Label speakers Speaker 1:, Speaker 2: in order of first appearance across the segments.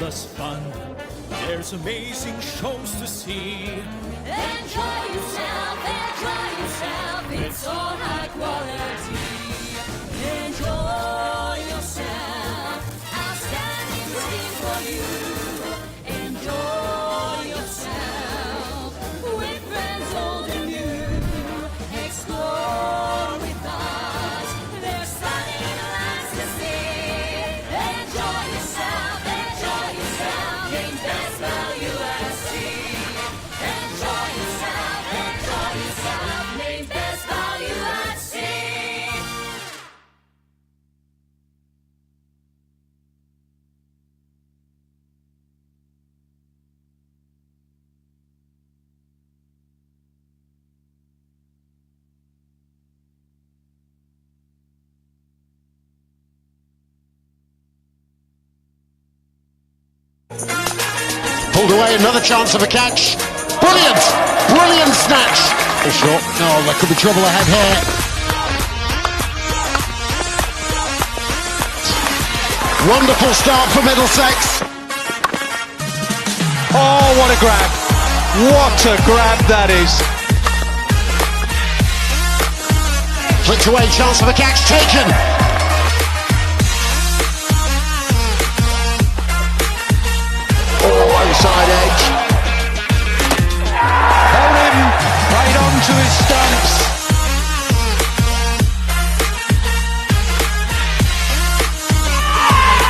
Speaker 1: just fun. There's amazing shows to see.
Speaker 2: Enjoy yourself, it's all high quality. Enjoy yourself, outstanding waiting for you. Enjoy yourself, with friends old and new. Explore with us, there's stunning lands to see. Enjoy yourself, named best value at sea. Enjoy yourself, named best value at sea.
Speaker 3: Pulled away, another chance of a catch. Brilliant snatch. Short. No, there could be trouble ahead here. Wonderful start for Middlesex.
Speaker 4: Oh, what a grab. What a grab that is.
Speaker 3: Flicked away, chance of a catch taken. Side edge.
Speaker 4: Hold him right on to his stumps.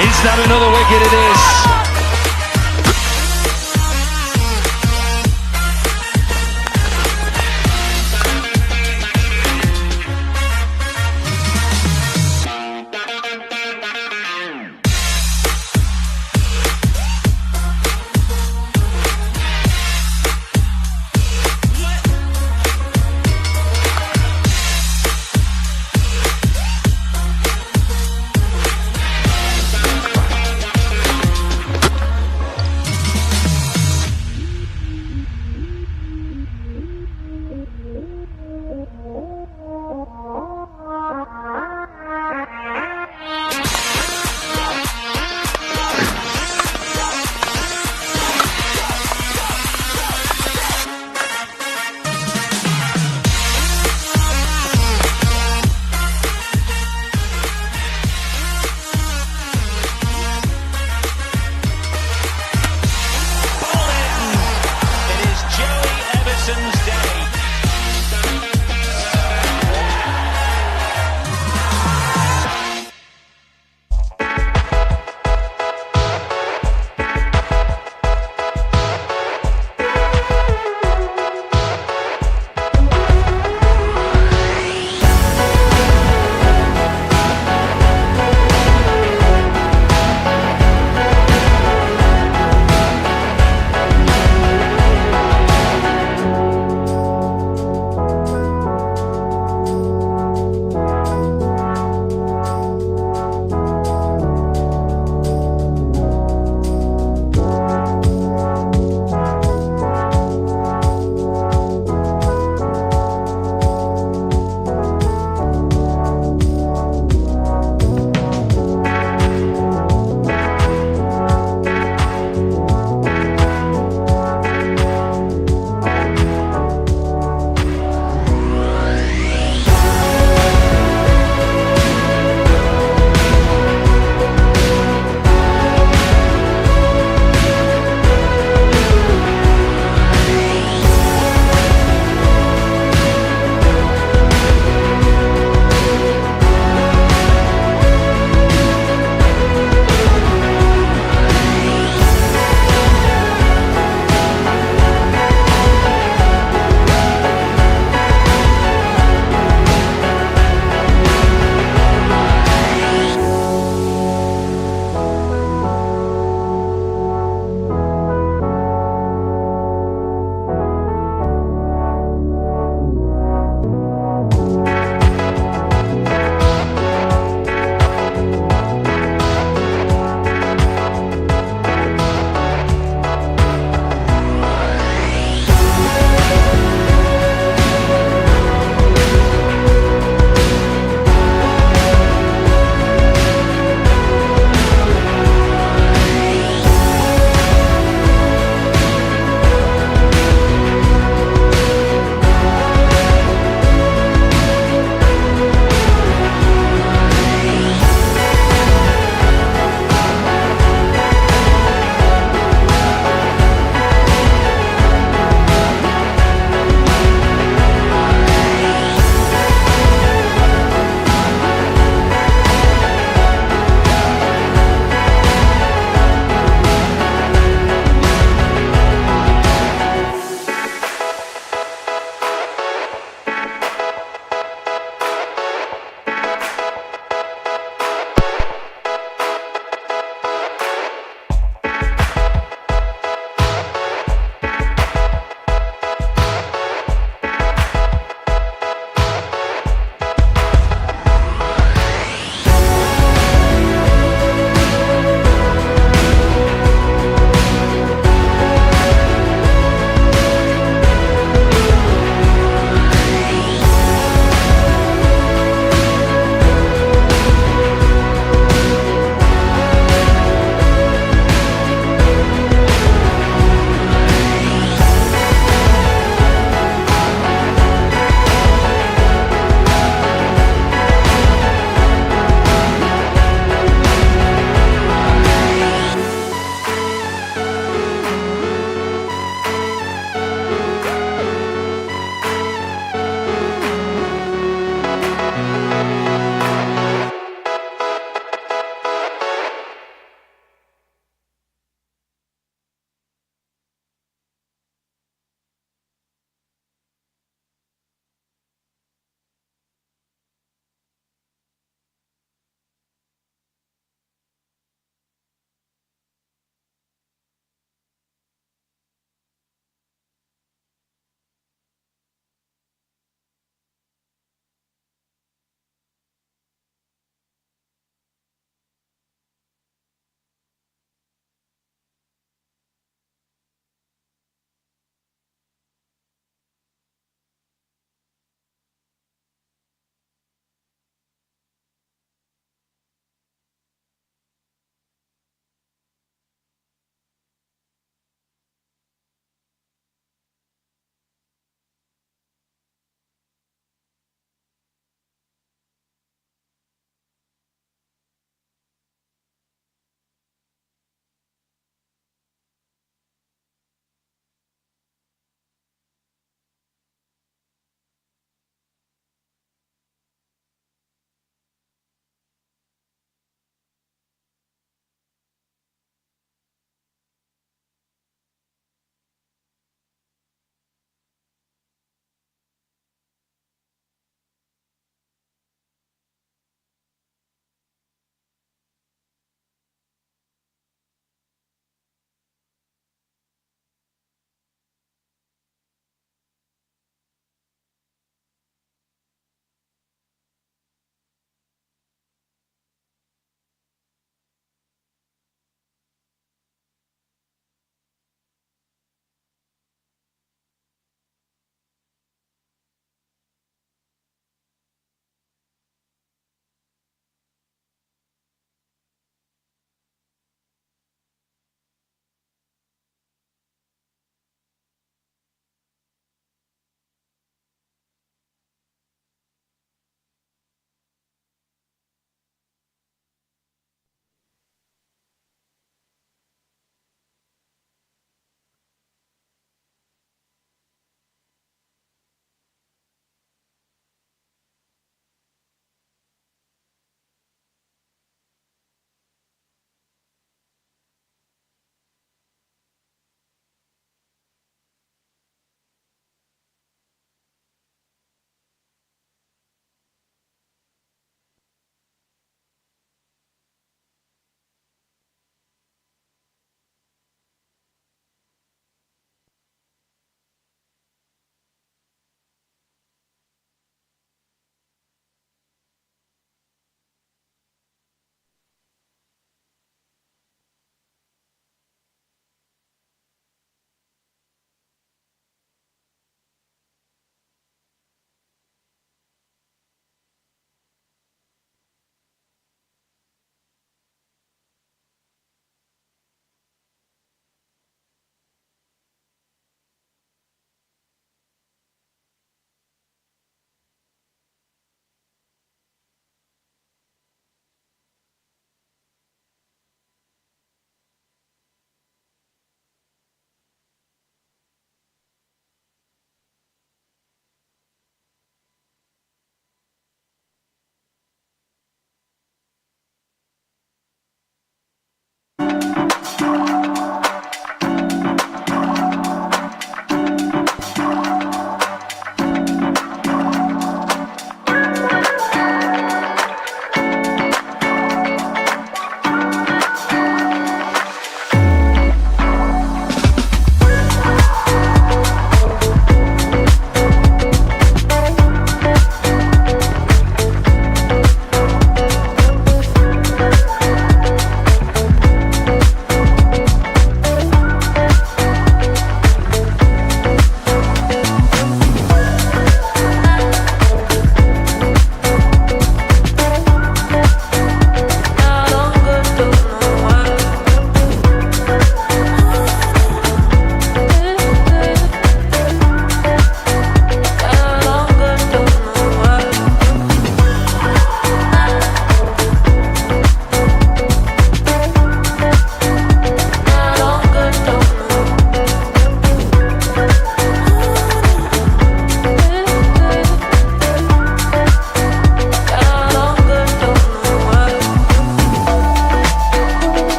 Speaker 4: Is that another wicket? It is.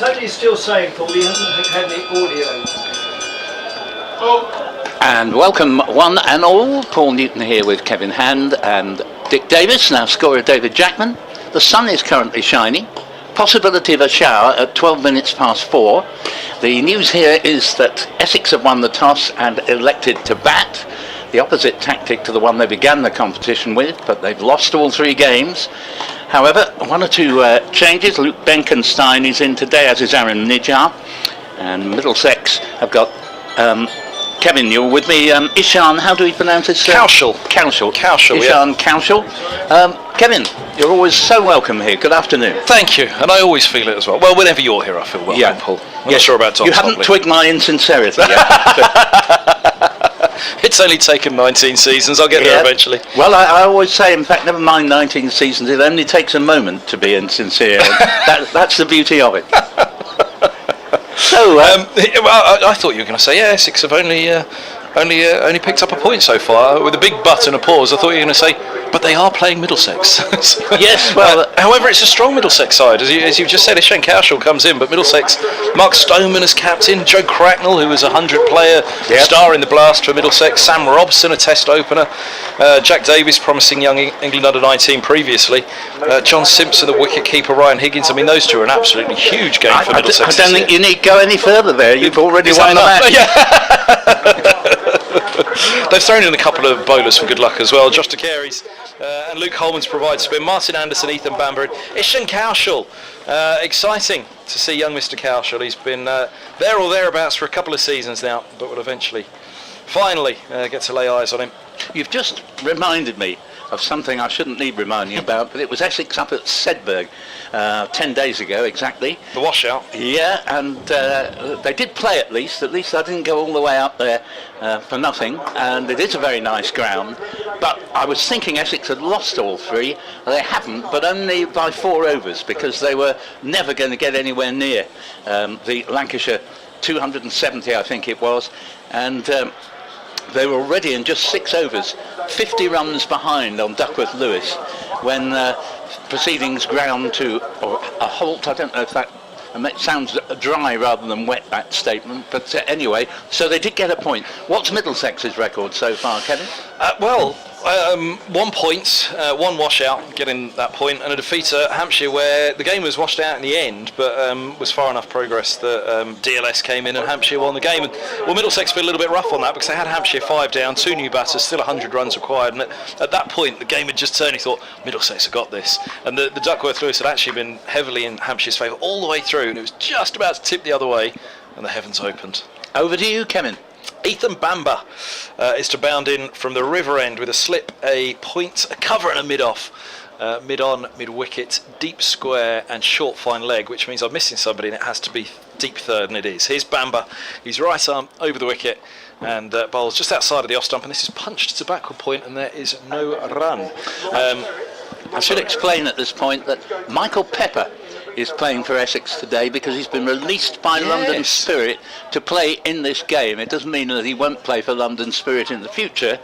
Speaker 5: Tony's still saying, Paul, he hasn't had any audio.
Speaker 6: And welcome one and all. Paul Newton here with Kevin Hand and Dick Davis, now scorer David Jackman. The sun is currently shining. Possibility of a shower at 12 minutes past 4. The news here is that Essex have won the toss and elected to bat. The opposite tactic to the one they began the competition with, but they've lost all 3 games. However, 1 or 2 changes. Luke Benkenstein is in today, as is Aaron Nijar. And Middlesex have got... Kevin, you're with me. Ishan, how do we pronounce it?
Speaker 7: Kaushal.
Speaker 6: Ishan Kaushal. Kevin, you're always so welcome here. Good afternoon.
Speaker 7: Thank you, and I always feel it as well. Well, whenever you're here, I feel welcome, Paul. I'm not sure about Tom.
Speaker 6: You haven't twigged my insincerity yet.
Speaker 7: It's only taken 19 seasons. I'll get there eventually.
Speaker 6: Well, I always say, in fact, never mind 19 seasons. It only takes a moment to be insincere. That's the beauty of it. So,
Speaker 7: well, I thought you were going to say, Essex have only picked up a point so far, with a big but and a pause. I thought you were going to say, but they are playing Middlesex.
Speaker 6: Yes, well...
Speaker 7: however, it's a strong Middlesex side. As you've just said, Essex Kaushal comes in, but Middlesex, Mark Stoneman as captain, Joe Cracknell, who was a 100-player star in the Blast for Middlesex, Sam Robson, a test opener, Jack Davies, promising young England under-19 previously, John Simpson, the wicket-keeper, Ryan Higgins. I mean, those two are an absolutely huge game for Middlesex.
Speaker 6: I don't think you need to go any further there. You've already won the match.
Speaker 7: They've thrown in a couple of bowlers for good luck as well. Josh DeCaries and Luke Holman's provide spin. Martin Anderson, Ethan Bamber, Ishan Kaushal. Exciting to see young Mr. Kaushal. He's been there or thereabouts for a couple of seasons now, but will eventually, finally, get to lay eyes on him.
Speaker 6: You've just reminded me of something I shouldn't need reminding about, but it was Essex up at Sedberg 10 days ago exactly.
Speaker 7: The washout.
Speaker 6: Yeah, and they did play at least. At least I didn't go all the way up there for nothing, and it is a very nice ground. But I was thinking Essex had lost all 3. They haven't, but only by 4 overs, because they were never going to get anywhere near the Lancashire 270, I think it was, and they were already in just 6 overs, 50 runs behind on Duckworth Lewis, when proceedings ground to a halt. I don't know if that sounds dry rather than wet, that statement, but anyway, so they did get a point. What's Middlesex's record so far, Kevin?
Speaker 7: 1 point, 1 washout, getting that point, and a defeat at Hampshire, where the game was washed out in the end, but was far enough progress that DLS came in and Hampshire won the game. And well, Middlesex feel a little bit rough on that, because they had Hampshire 5 down, 2 new batters, still 100 runs required, and at that point the game had just turned. He thought, Middlesex have got this, and the Duckworth Lewis had actually been heavily in Hampshire's favour all the way through, and it was just about to tip the other way, and the heavens opened.
Speaker 6: Over to you, Kevin.
Speaker 7: Ethan Bamber is to bound in from the river end with a slip, a point, a cover and a mid-off. Mid-on, mid-wicket, deep square and short fine leg, which means I'm missing somebody and it has to be deep third, and it is. Here's Bamber. He's right arm over the wicket and bowls just outside of the off stump, and this is punched to backward point and there is no run.
Speaker 6: I should explain at this point that Michael Pepper is playing for Essex today because he's been released by London Spirit to play in this game. It doesn't mean that he won't play for London Spirit in the future.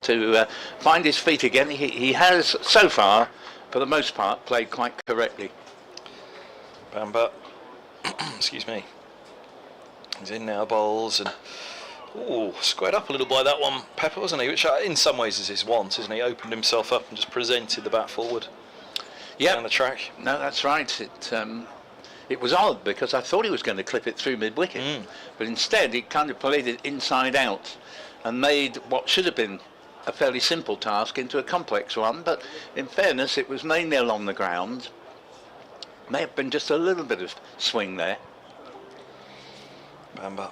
Speaker 6: to find his feet again. He has, so far, for the most part, played quite correctly.
Speaker 7: Bamber, excuse me. He's in now, bowls, and squared up a little by that one, Pepper, wasn't he? Which in some ways is his want, isn't he? Opened himself up and just presented the bat forward down the track.
Speaker 6: No, that's right. It was odd because I thought he was going to clip it through mid-wicket, but instead he kind of played it inside out and made what should have been a fairly simple task into a complex one. But in fairness, it was mainly along the ground. May have been just a little bit of swing there.
Speaker 7: Bamber.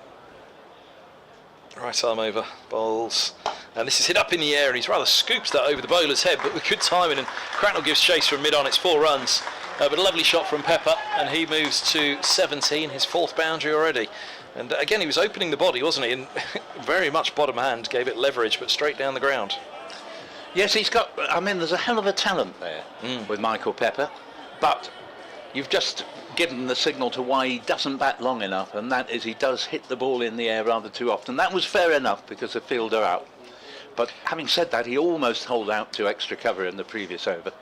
Speaker 7: Right arm over, bowls. And this is hit up in the air, and he's rather scoops that over the bowler's head, but with good timing, and Cracknell gives chase from mid-on. It's 4 runs. But a lovely shot from Pepper, and he moves to 17, his 4th boundary already. And again, he was opening the body, wasn't he? And very much bottom hand, gave it leverage, but straight down the ground.
Speaker 6: Yes, he's got, I mean, there's a hell of a talent there with Michael Pepper, but you've just given the signal to why he doesn't bat long enough, and that is he does hit the ball in the air rather too often. That was fair enough because the fielder out. But having said that, he almost holed out to extra cover in the previous over.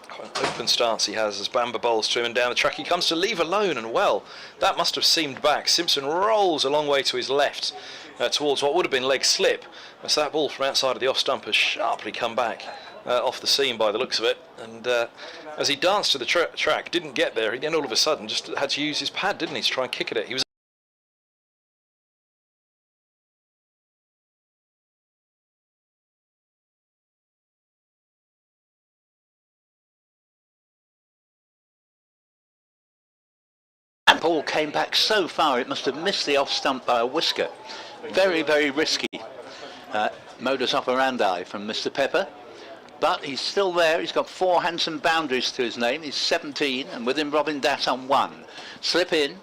Speaker 7: Quite an open stance he has as Bamber bowls to him, and down the track he comes to leave alone, and well, that must have seamed back. Simpson rolls a long way to his left towards what would have been leg slip. As that ball from outside of the off stump has sharply come back off the seam by the looks of it, and as he danced to the track, didn't get there, he then all of a sudden just had to use his pad, didn't he, to try and kick at it. He was
Speaker 6: That ball came back so far it must have missed the off stump by a whisker. Very, very risky modus operandi from Mr. Pepper. But he's still there. He's got 4 handsome boundaries to his name. He's 17, and with him Robin Das on 1. Slip in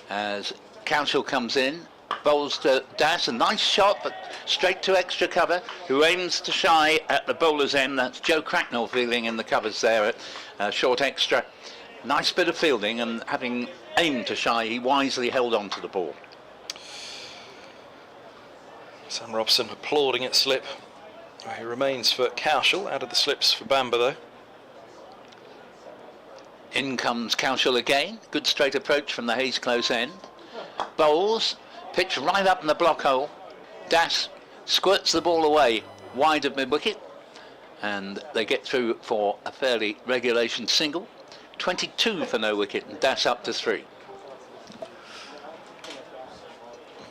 Speaker 6: as Council comes in, bowls to Das, a nice shot, but straight to extra cover, who aims to shy at the bowler's end. That's Joe Cracknell fielding in the covers there at short extra. Nice bit of fielding, and having aimed to shy, he wisely held on to the ball.
Speaker 7: Sam Robson applauding at slip. He remains for Cowshall, out of the slips for Bamber though.
Speaker 6: In comes Cowshall again. Good straight approach from the Hayes close end. Bowls, pitch right up in the block hole. Das squirts the ball away wide of mid-wicket, and they get through for a fairly regulation single. 22 for no wicket, and Das up to 3.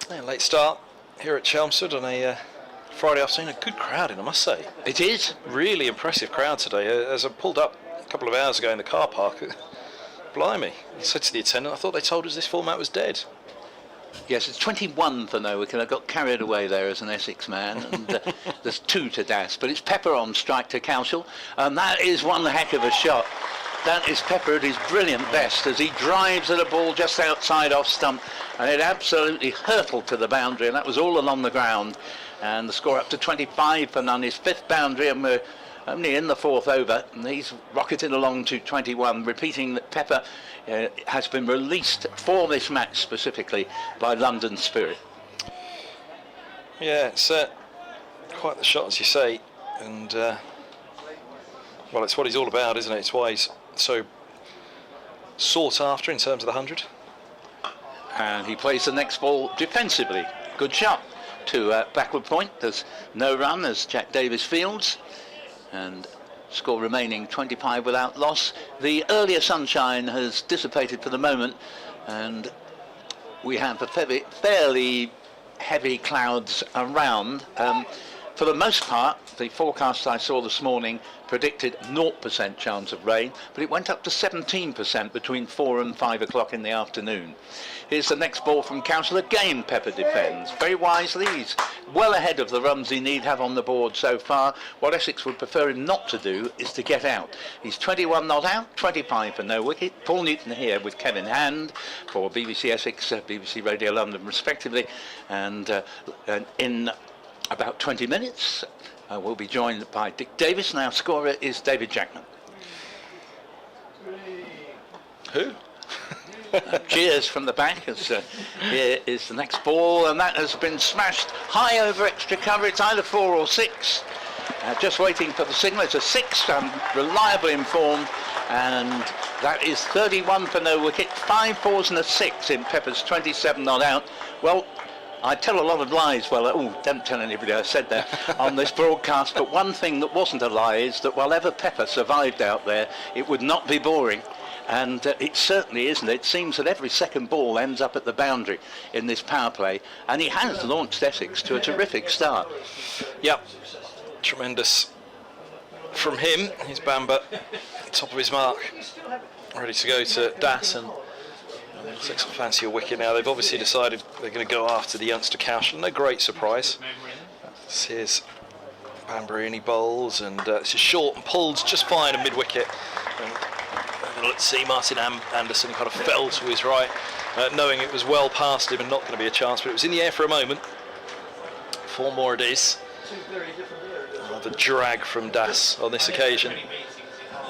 Speaker 7: Yeah, late start here at Chelmsford on a Friday afternoon. A good crowd in, I must say.
Speaker 6: It is.
Speaker 7: Really impressive crowd today. As I pulled up a couple of hours ago in the car park, blimey, I said to the attendant, I thought they told us this format was dead.
Speaker 6: Yes, it's 21 for no wicket. I got carried away there as an Essex man, and there's 2 to Das, but it's Pepper on strike to Cowshall, and that is one heck of a shot. That is Pepper at his brilliant best as he drives at a ball just outside off stump, and it absolutely hurtled to the boundary, and that was all along the ground. And the score up to 25 for none, his 5th boundary, and we're only in the 4th over, and he's rocketed along to 21, repeating that Pepper has been released for this match specifically by London Spirit.
Speaker 7: Yeah, it's quite the shot, as you say, and well, it's what he's all about, isn't it? It's why he's so sought after in terms of the 100.
Speaker 6: And he plays the next ball defensively. Good shot to backward point. There's no run as Jack Davis fields, and score remaining 25 without loss. The earlier sunshine has dissipated for the moment, and we have a fairly heavy clouds around. For the most part, the forecast I saw this morning predicted 0% chance of rain, but it went up to 17% between 4 and 5 o'clock in the afternoon. Here's the next ball from Council. Again, Pepper defends very wisely. He's well ahead of the runs he need have on the board so far. What Essex would prefer him not to do is to get out. He's 21 not out, 25 for no wicket. Paul Newton here with Kevin Hand for BBC Essex, BBC Radio London respectively, and in about 20 minutes we'll be joined by Dick Davis. Now scorer is David Jackman.
Speaker 7: Who?
Speaker 6: Cheers from the back as here is the next ball, and that has been smashed high over extra cover. It's either 4 or 6. Just waiting for the signal. It's a 6, reliably informed, and that is 31 for no wicket. 5 fours and a 6 in Pepper's 27 not out. Well, I tell a lot of lies, don't tell anybody I said that on this broadcast, but one thing that wasn't a lie is that while Pepper survived out there, it would not be boring. And it certainly isn't. It seems that every second ball ends up at the boundary in this power play, and he has launched Essex to a terrific start.
Speaker 7: Yep, tremendous from him. He's Bamber, top of his mark, ready to go to Das, and Middlesex fancy a wicket now. They've obviously decided they're going to go after the youngster Cowshall. No great surprise. Here's Bamber in, he bowls, and this is short and pulled just fine at mid-wicket. Let's see, Martin Anderson kind of fell to his right, knowing it was well past him and not going to be a chance, but it was in the air for a moment. 4 more it is. Another drag from Das on this occasion.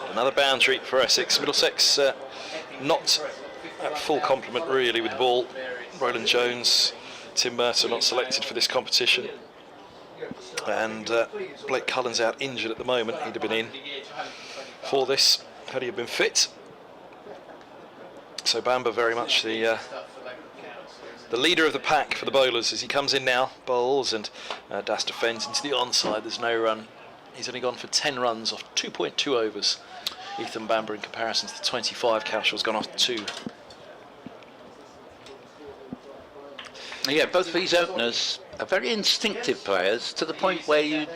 Speaker 7: Another boundary for Essex. Middlesex not at full complement really with the ball. Roland Jones, Tim Merton not selected for this competition, and Blake Cullen's out injured at the moment. He'd have been in for this had he been fit. So Bamber very much the leader of the pack for the bowlers as he comes in now, bowls, and Das defends into the onside. There's no run. He's only gone for 10 runs off 2.2 overs. Ethan Bamber in comparison to the 25 Cowshall's gone off 2.
Speaker 6: Yeah, both of these openers are very instinctive players, to the point where you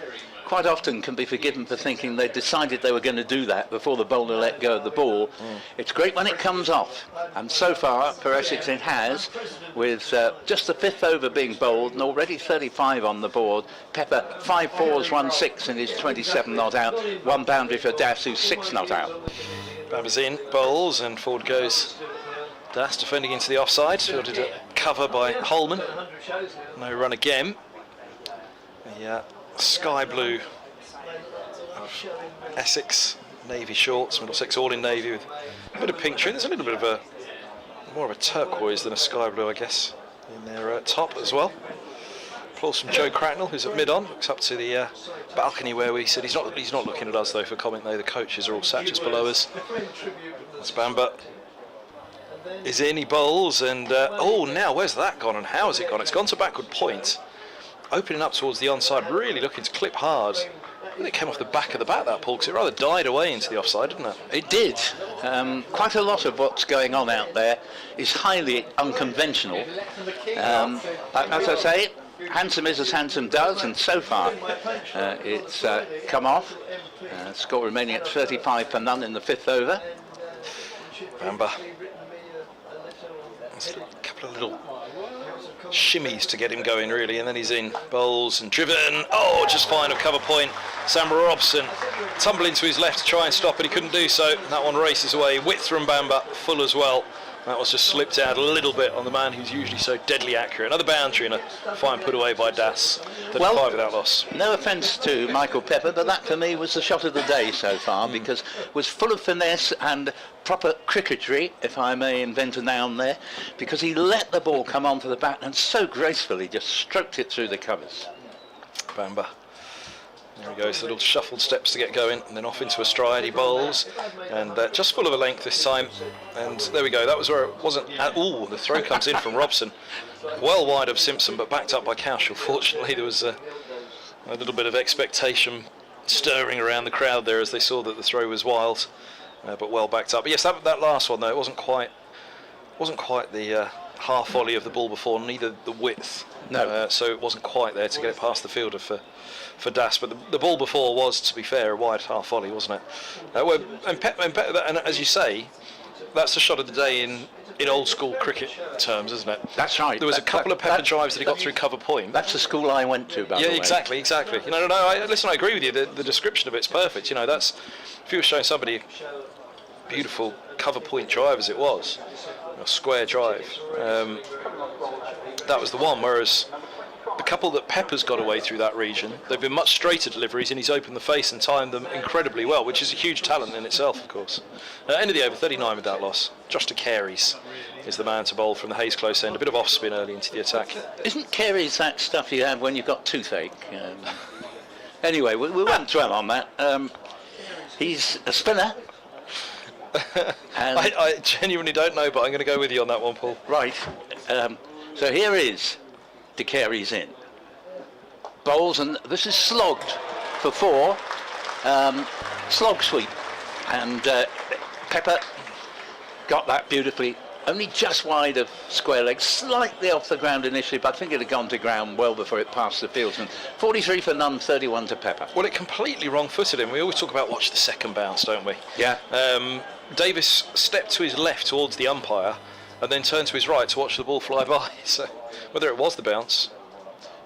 Speaker 6: quite often can be forgiven for thinking they decided they were going to do that before the bowler let go of the ball. It's great when it comes off, and so far for Essex it has, with just the 5th over being bowled and already 35 on the board. Pepper 5 fours, 1 6 in his 27 not out, 1 boundary for Das, who's 6 not out.
Speaker 7: Bamber's in, bowls, and forward goes Das, defending into the offside, fielded a cover by Holman. No run again. The sky blue Essex navy shorts, Middlesex all in navy with a bit of pink trim. There's a little bit of more of a turquoise than a sky blue, I guess, in their top as well. Applause from Joe Cracknell, who's at mid-on, looks up to the balcony where we said he's not looking at us though for comment though. The coaches are all sat just below us. That's Bamber is in, he bowls, and now where's that gone and how has it gone? It's gone to backward point, opening up towards the onside, really looking to clip hard. I think it came off the back of the bat, that, Paul, because it rather died away into the offside, didn't it?
Speaker 6: It did. Quite a lot of what's going on out there is highly unconventional. As I say, handsome is as handsome does, and so far it's come off. Score remaining at 35 for none in the 5th over.
Speaker 7: Bamber. A couple of little shimmies to get him going really, and then he's in, bowls and driven, just fine of cover point. Sam Robson tumbled into his left to try and stop it, he couldn't do so. That one races away. Width from Bamber, full as well. That was just slipped out a little bit on the man who's usually so deadly accurate. Another boundary and a fine put away by Das. 35 without loss.
Speaker 6: No offence to Michael Pepper, but that for me was the shot of the day so far, because it was full of finesse and proper cricketry, if I may invent a noun there, because he let the ball come onto the bat and so gracefully just stroked it through the covers.
Speaker 7: Bamber. There he goes, little shuffled steps to get going, and then off into a stride, he bowls, and just full of a length this time, and there we go. That was where it wasn't at all. The throw comes in from Robson, well wide of Simpson, but backed up by Cowshall. Fortunately, there was a little bit of expectation stirring around the crowd there as they saw that the throw was wild, but well backed up. But yes, that last one though, it wasn't quite the half volley of the ball before, neither the width.
Speaker 6: No.
Speaker 7: So it wasn't quite there to get it past the fielder for Das, but the ball before was, to be fair, a wide half volley, wasn't it? And as you say, that's the shot of the day in old school cricket terms, isn't it?
Speaker 6: That's right.
Speaker 7: There was a couple of Pepper drives that he got through cover point.
Speaker 6: That's the school I went to, by the way.
Speaker 7: Exactly. Listen, I agree with you. The description of it's perfect. That's, if you were showing somebody a beautiful cover point drive as it was, a square drive, that was the one. Whereas the couple that Pepper's got away through that region, they've been much straighter deliveries, and he's opened the face and timed them incredibly well, which is a huge talent in itself, of course. End of the over, 39 without loss. Josh to Carey's is the man to bowl from the Hayes close end. A bit of off spin early into the attack.
Speaker 6: Isn't Carey's that stuff you have when you've got toothache? Anyway, we won't dwell on that. He's a spinner. And
Speaker 7: I genuinely don't know, but I'm going to go with you on that one, Paul.
Speaker 6: right. So here is De Carey's in. Bowls, and this is slogged for 4. Slog sweep. And Pepper got that beautifully. Only just wide of square leg, slightly off the ground initially, but I think it had gone to ground well before it passed the fieldsman. 43 for none, 31 to Pepper.
Speaker 7: Well, it completely wrong-footed him. We always talk about watch the second bounce, don't we?
Speaker 6: Yeah.
Speaker 7: Davis stepped to his left towards the umpire and then turned to his right to watch the ball fly by. So whether it was the bounce.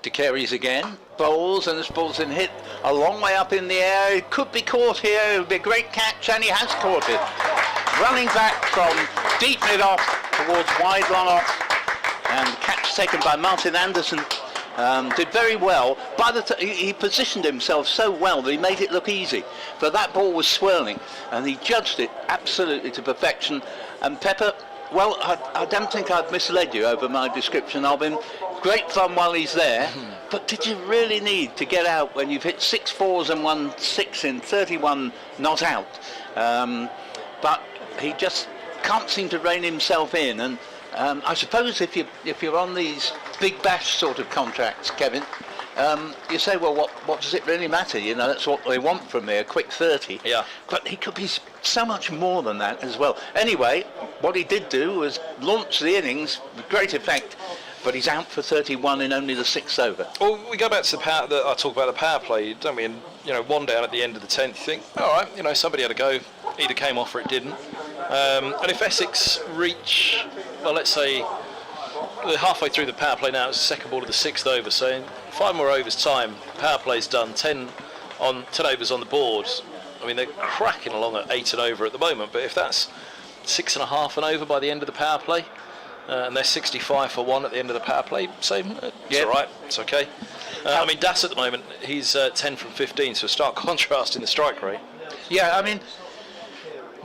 Speaker 6: De Carey's again, bowls, and this ball's been hit a long way up in the air. It could be caught here. It would be a great catch, and he has caught it. Running back from deep mid-off towards wide long off, and catch taken by Martin Anderson. Did very well. By the he positioned himself so well that he made it look easy. But that ball was swirling, and he judged it absolutely to perfection. And Pepper, well, I don't think I've misled you over my description of him. Great fun while he's there, but did you really need to get out when you've hit 6 4s and 1 6 in 31 not out? But he just can't seem to rein himself in, and I suppose if you're on these big bash sort of contracts, Kevin, you say, well, what does it really matter? You know, that's what they want from me, a quick 30.
Speaker 7: Yeah.
Speaker 6: But he could be so much more than that as well. Anyway, what he did do was launch the innings with great effect, but he's out for 31 in only the 6th over.
Speaker 7: Well, we go back to I talk about the power play, don't we? And, you know, 1 down at the end of the 10th, you think, all right, you know, somebody had a go, either came off or it didn't. And if Essex reach, well, let's say, they're halfway through the power play now, it's the second ball of the 6th over, so in 5 more overs time, power play's done, 10 overs on the board. I mean, they're cracking along at 8 and over at the moment, but if that's 6.5 and over by the end of the power play, and they're 65 for 1 at the end of the power play, so it's all right, it's okay. I mean, Das at the moment, he's 10 from 15, so a stark contrast in the strike rate.
Speaker 6: Yeah, I mean,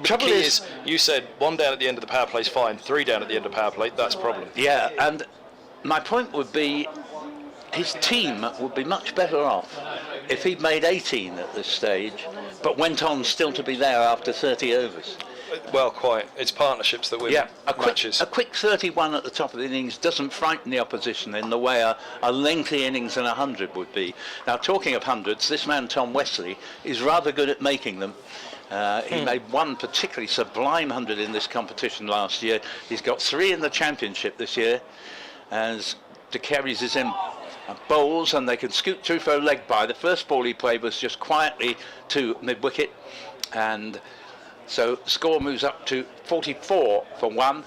Speaker 7: Trouble is, you said 1 down at the end of the power play is fine, 3 down at the end of the power play, that's a problem.
Speaker 6: yeah, and my point would be his team would be much better off if he'd made 18 at this stage, but went on still to be there after 30 overs.
Speaker 7: Well, quite. It's partnerships that win matches.
Speaker 6: A quick 31 at the top of the innings doesn't frighten the opposition in the way a lengthy innings and 100 would be. Now, talking of hundreds, this man Tom Wesley is rather good at making them. He made 1 particularly sublime 100 in this competition last year. He's got 3 in the championship this year, as De Carey's is in bowls, and they can scoot through for a leg bye. The first ball he played was just quietly to mid-wicket, and so the score moves up to 44 for 1.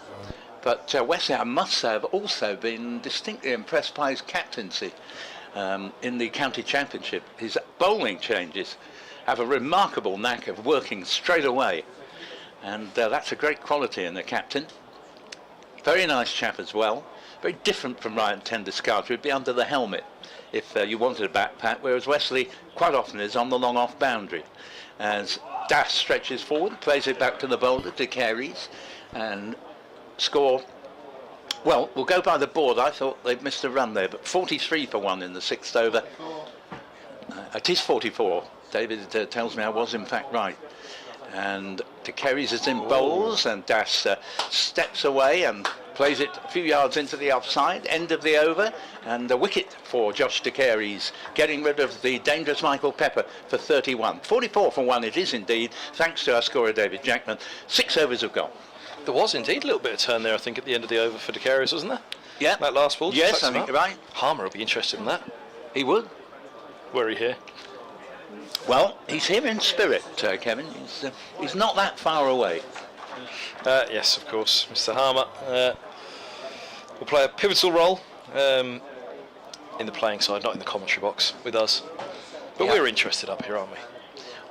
Speaker 6: But Wesley, I must say, have also been distinctly impressed by his captaincy in the county championship. His bowling changes have a remarkable knack of working straight away, and that's a great quality in the captain. Very nice chap as well. Very different from Ryan Tenduscard, who'd be under the helmet if you wanted a bat pat, whereas Wesley quite often is on the long off boundary. As Das stretches forward, plays it back to the bowler, De Carey's, and score. Well, we'll go by the board. I thought they'd missed a run there, but 43 for 1 in the 6th over. It is 44. David tells me I was in fact right. And De Carey's is in bowls, and Das steps away and plays it a few yards into the offside, end of the over, and a wicket for Josh De Carey's, getting rid of the dangerous Michael Pepper for 31. 44 for 1 it is indeed, thanks to our scorer David Jackman. 6 overs have gone.
Speaker 7: There was indeed a little bit of turn there, I think, at the end of the over for De Carey's, wasn't there?
Speaker 6: Yeah.
Speaker 7: That last ball.
Speaker 6: Yes, I think you're right.
Speaker 7: Harmer will be interested in that.
Speaker 6: He would.
Speaker 7: Were he here?
Speaker 6: Well, he's here in spirit, Kevin. He's not that far away.
Speaker 7: Yes, of course, Mr. Harmer will play a pivotal role in the playing side, not in the commentary box with us. But we're interested up here, aren't we?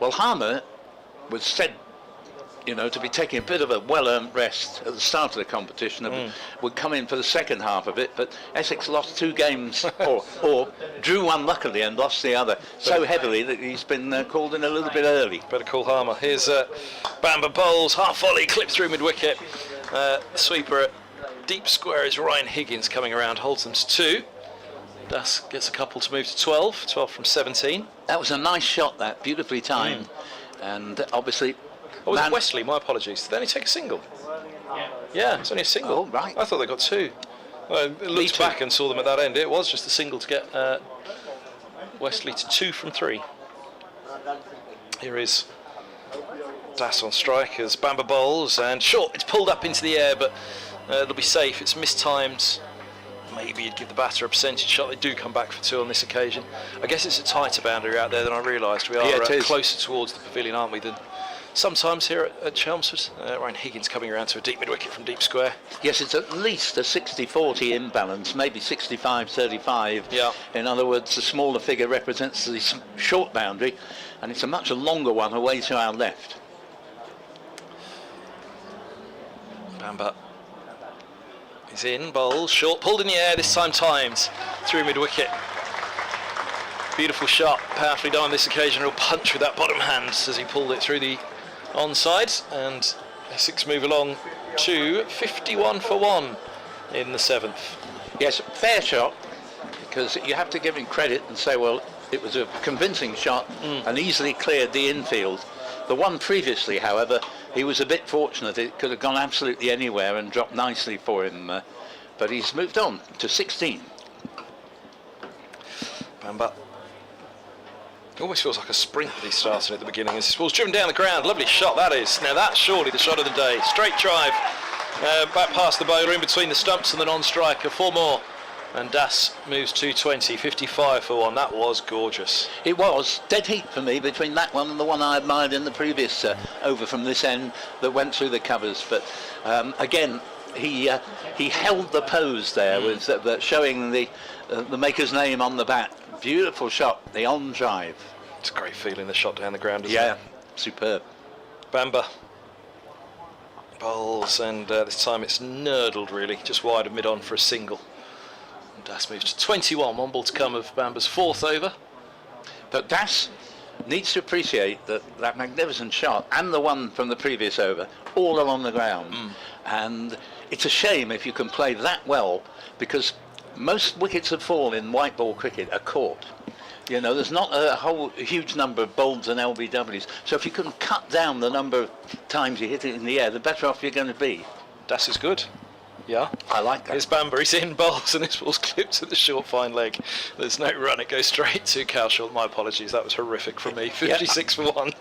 Speaker 6: Well, Harmer was said, you know, to be taking a bit of a well-earned rest at the start of the competition and would come in for the second half of it, but Essex lost 2 games, or drew 1 luckily and lost the other so heavily that he's been called in a little bit early.
Speaker 7: Better call Harmer. Here's Bamber bowls, half volley, clip through mid-wicket, sweeper at Deep square is Ryan Higgins coming around, holds them to 2. Das gets a couple to move to 12 from 17.
Speaker 6: That was a nice shot, that, beautifully timed. And obviously...
Speaker 7: Oh, was it Wesley? My apologies. Did they only take a single? Yeah, it's only a single.
Speaker 6: Oh, right.
Speaker 7: I thought they got 2. Well, I looked back and saw them at that end. It was just a single to get Wesley to 2 from 3. Here is Das on strike as Bamba bowls, and short, it's pulled up into the air, but it'll be safe. It's mistimed. Maybe you'd give the batter a percentage shot. They do come back for 2 on this occasion. I guess it's a tighter boundary out there than I realised. We are closer towards the pavilion, aren't we, than sometimes here at Chelmsford. Ryan Higgins coming around to a deep mid-wicket from deep square.
Speaker 6: Yes, it's at least a 60-40 imbalance, maybe 65-35.
Speaker 7: Yeah.
Speaker 6: In other words, the smaller figure represents the short boundary, and it's a much longer one away to our left.
Speaker 7: Bamba is in, bowls, short, pulled in the air, this time timed through mid-wicket. Beautiful shot, powerfully done on this occasion. Real punch with that bottom hand as he pulled it through the onside, and Essex move along to 51 for 1 in the 7th.
Speaker 6: Yes, fair shot, because you have to give him credit and say, well, it was a convincing shot and easily cleared the infield. The one previously, however, he was a bit fortunate. It could have gone absolutely anywhere and dropped nicely for him, but he's moved on to 16.
Speaker 7: Bamba. It almost feels like a sprint that he started at the beginning as this ball's driven down the ground. Lovely shot that is. Now that's surely the shot of the day. Straight drive, back past the bowler, in between the stumps and the non-striker. 4 more. And Das moves to 20, 55 for 1. That was gorgeous.
Speaker 6: It was dead heat for me between that one and the one I admired in the previous over from this end that went through the covers. But again, he held the pose there with showing the maker's name on the bat. Beautiful shot, the on drive.
Speaker 7: It's a great feeling, the shot down the ground, isn't
Speaker 6: Yeah,
Speaker 7: it?
Speaker 6: superb.
Speaker 7: Bamba bowls, and this time it's nurdled really, just wide of mid-on for a single. And Das moves to 21, 1 ball to come of Bamba's 4th over.
Speaker 6: But Das needs to appreciate that magnificent shot and the one from the previous over, all along the ground. And it's a shame if you can play that well, because most wickets that fall in white ball cricket are caught. You know, there's not a whole huge number of bowls and LBWs. So if you can cut down the number of times you hit it in the air, the better off you're going to be.
Speaker 7: Das is good. Yeah.
Speaker 6: I like that.
Speaker 7: Here's Bamba, he's in, bowls, and this ball's clipped at the short fine leg. There's no run, it goes straight to Cowshall. My apologies, that was horrific from me. 56 for 1.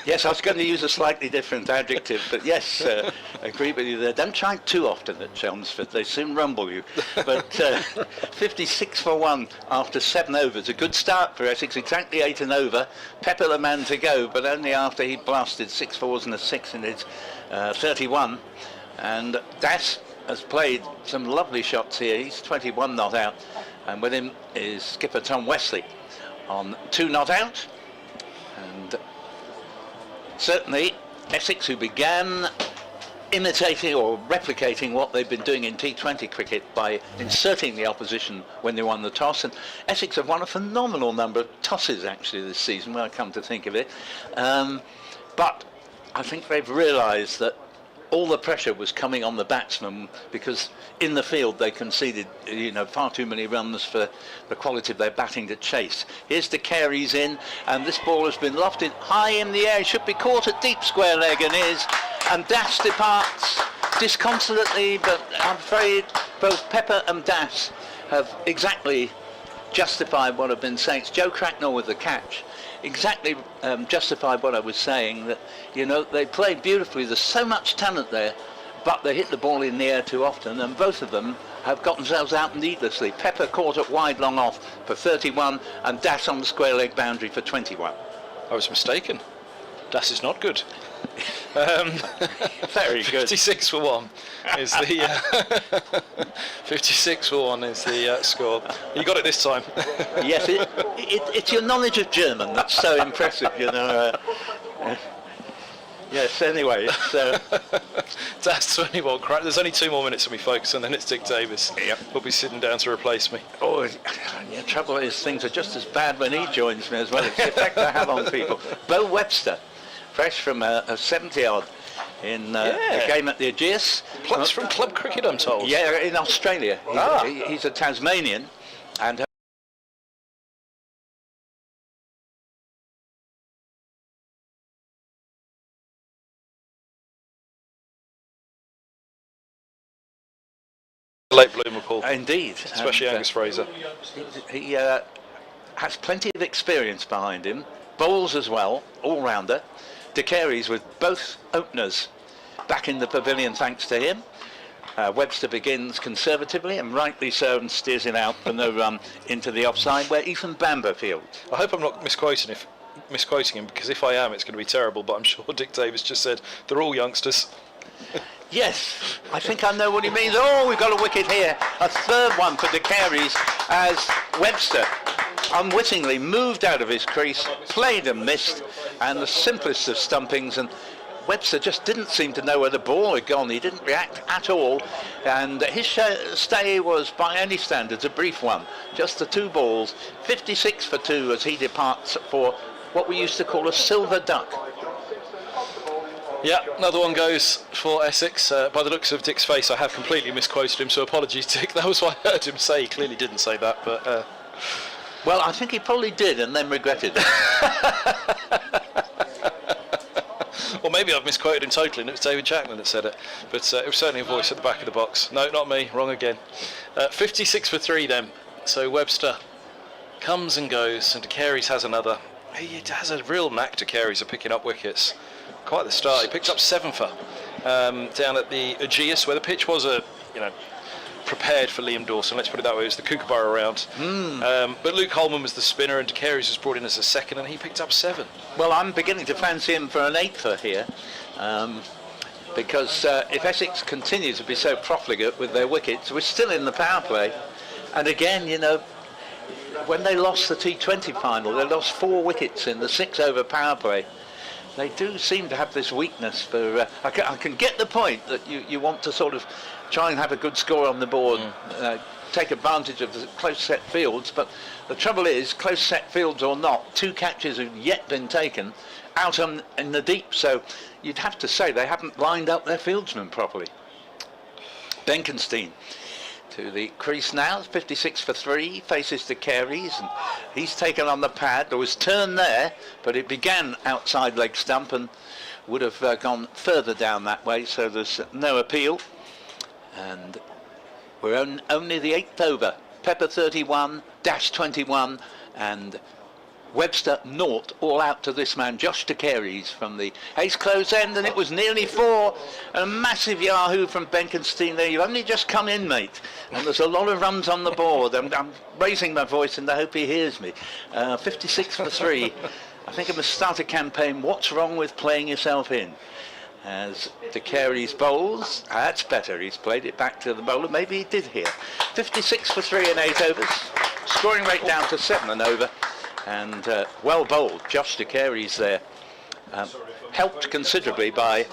Speaker 6: Yes, I was going to use a slightly different adjective, but yes, I agree with you there. Don't try too often at Chelmsford, they soon rumble you. But 56 for 1 after 7 overs. A good start for Essex, exactly 8 and over. Pepper the man to go, but only after he blasted 6 fours and a 6 in his 31. And Das has played some lovely shots here. He's 21 not out, and with him is skipper Tom Wesley on 2 not out. And certainly Essex, who began imitating or replicating what they've been doing in T20 cricket by inserting the opposition when they won the toss, and Essex have won a phenomenal number of tosses actually this season when I come to think of it, but I think they've realised that all the pressure was coming on the batsmen, because in the field they conceded, you know, far too many runs for the quality of their batting to chase. Here's the Carey's in, and this ball has been lofted high in the air. It should be caught at deep square leg, and is. And Das departs disconsolately, but I'm afraid both Pepper and Das have exactly justified what I've been saying. It's Joe Cracknell with the catch. Exactly justified what I was saying, that, you know, they played beautifully. There's so much talent there, but they hit the ball in the air too often, and both of them have got themselves out needlessly. Pepper caught it wide long off for 31, and Das on the square leg boundary for 21.
Speaker 7: I was mistaken. Das is not good.
Speaker 6: Very good.
Speaker 7: 56 for 1 is the 56 for 1 is the score. You got it this time.
Speaker 6: Yes, it's your knowledge of German that's so impressive, you know. Yes, anyway, so
Speaker 7: Das 21. There's only 2 more minutes for me, folks, and then it's Dick Davis.
Speaker 6: Yep.
Speaker 7: He'll be sitting down to replace me.
Speaker 6: Oh, the trouble is things are just as bad when he joins me as well. It's the effect I have on people. Bo Webster, fresh from a 70-odd in a game at the Aegeus.
Speaker 7: Plus from club cricket, I'm told.
Speaker 6: Yeah, in Australia. He's a Tasmanian, and
Speaker 7: Late bloomer, Paul.
Speaker 6: indeed,
Speaker 7: Especially
Speaker 6: and,
Speaker 7: Angus Fraser.
Speaker 6: He has plenty of experience behind him. Bowls as well, all-rounder. De Carey's with both openers back in the pavilion thanks to him. Webster begins conservatively and rightly so, and steers it out for no run into the offside where Ethan Bamber fields.
Speaker 7: I hope I'm not misquoting him, because if I am, it's going to be terrible. But I'm sure Dick Davis just said they're all youngsters.
Speaker 6: Yes, I think I know what he means. Oh, we've got a wicket here. A third one for De Carey's as Webster unwittingly moved out of his crease, played and missed, and the simplest of stumpings, and Webster just didn't seem to know where the ball had gone. He didn't react at all, and his stay was by any standards a brief one. Just the 2 balls, 56 for 2 as he departs for what we used to call a silver duck.
Speaker 7: Yeah, another one goes for Essex. By the looks of Dick's face, I have completely misquoted him, so apologies, Dick. That was what I heard him say. He clearly didn't say that, but...
Speaker 6: Well, I think he probably did and then regretted it.
Speaker 7: Or maybe I've misquoted him totally and it was David Jackman that said it. But it was certainly a voice at the back of the box. No, not me. Wrong again. 56 for 3 then. So Webster comes and goes, and De Carey's has another. He has a real knack, De Carey's, of picking up wickets. Quite the start. He picked up 7 for down at the Aegeus, where the pitch was prepared for Liam Dawson. Let's put it that way. It was the Kookaburra round. But Luke Holman was the spinner, and De Carey's was brought in as a second, and he picked up 7.
Speaker 6: Well, I'm beginning to fancy him for an 8-fer here, because if Essex continue to be so profligate with their wickets, we're still in the power play. And again, you know, when they lost the T20 final, they lost 4 wickets in the 6-over power play. They do seem to have this weakness for... I can get the point that you want to sort of try and have a good score on the board, take advantage of the close set fields, but the trouble is, close set fields or not, 2 catches have yet been taken out in the deep, so you'd have to say they haven't lined up their fieldsmen properly. Benkenstein to the crease now, 56 for 3, faces De Carey's, and he's taken on the pad. There was turn there, but it began outside leg stump and would have gone further down that way, so there's no appeal. And we're only the 8th over. Pepper 31, Dash 21, and Webster 0, all out to this man, Josh De Carey's from the ace close end, and it was nearly 4. A massive yahoo from Benkenstein there. You've only just come in, mate, and there's a lot of runs on the board. I'm raising my voice in the hope he hears me. 56 for 3. I think I must start a campaign, what's wrong with playing yourself in? As De Carey's bowls, that's better, he's played it back to the bowler, maybe he did here. 56 for 3 in 8 overs, scoring rate down to 7 and over. And well bowled, Josh De Carey's there, helped considerably by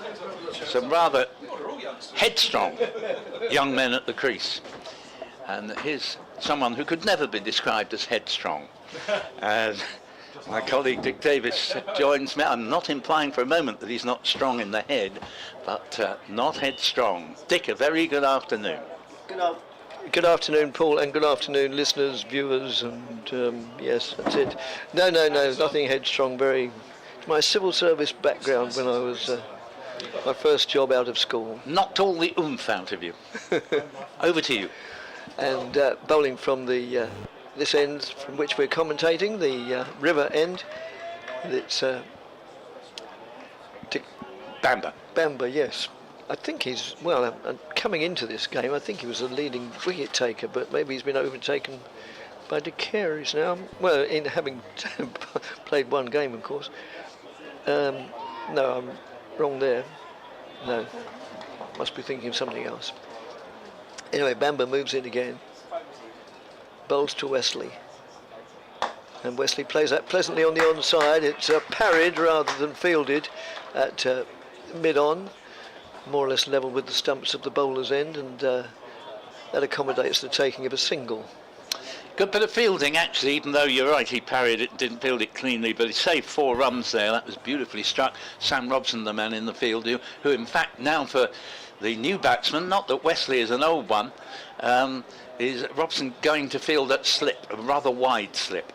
Speaker 6: some rather headstrong young men at the crease. And here's someone who could never be described as headstrong. And my colleague Dick Davis joins me. I'm not implying for a moment that he's not strong in the head, but not headstrong. Dick, a very good afternoon.
Speaker 8: Good afternoon, Paul, and good afternoon, listeners, viewers, and yes, that's it. No, nothing headstrong. My civil service background when I was my first job out of school.
Speaker 6: Knocked all the oomph out of you. Over to you.
Speaker 8: And bowling from the this end from which we're commentating, the river end. It's Bamber, yes. I think he's, well, coming into this game, I think he was a leading wicket taker, but maybe he's been overtaken by De Carey's now. Well, in having played one game, of course. No, I'm wrong there. No, must be thinking of something else. Anyway, Bamber moves in again. Bowls to Wesley. And Wesley plays that pleasantly on the onside. It's parried rather than fielded at mid-on. More or less level with the stumps of the bowler's end, and that accommodates the taking of a single.
Speaker 6: Good bit of fielding, actually, even though you're right, he parried it, didn't field it cleanly, but he saved 4 runs there. That was beautifully struck. Sam Robson, the man in the field, who in fact now for the new batsman, not that Wesley is an old one, is Robson going to field at slip, a rather wide slip.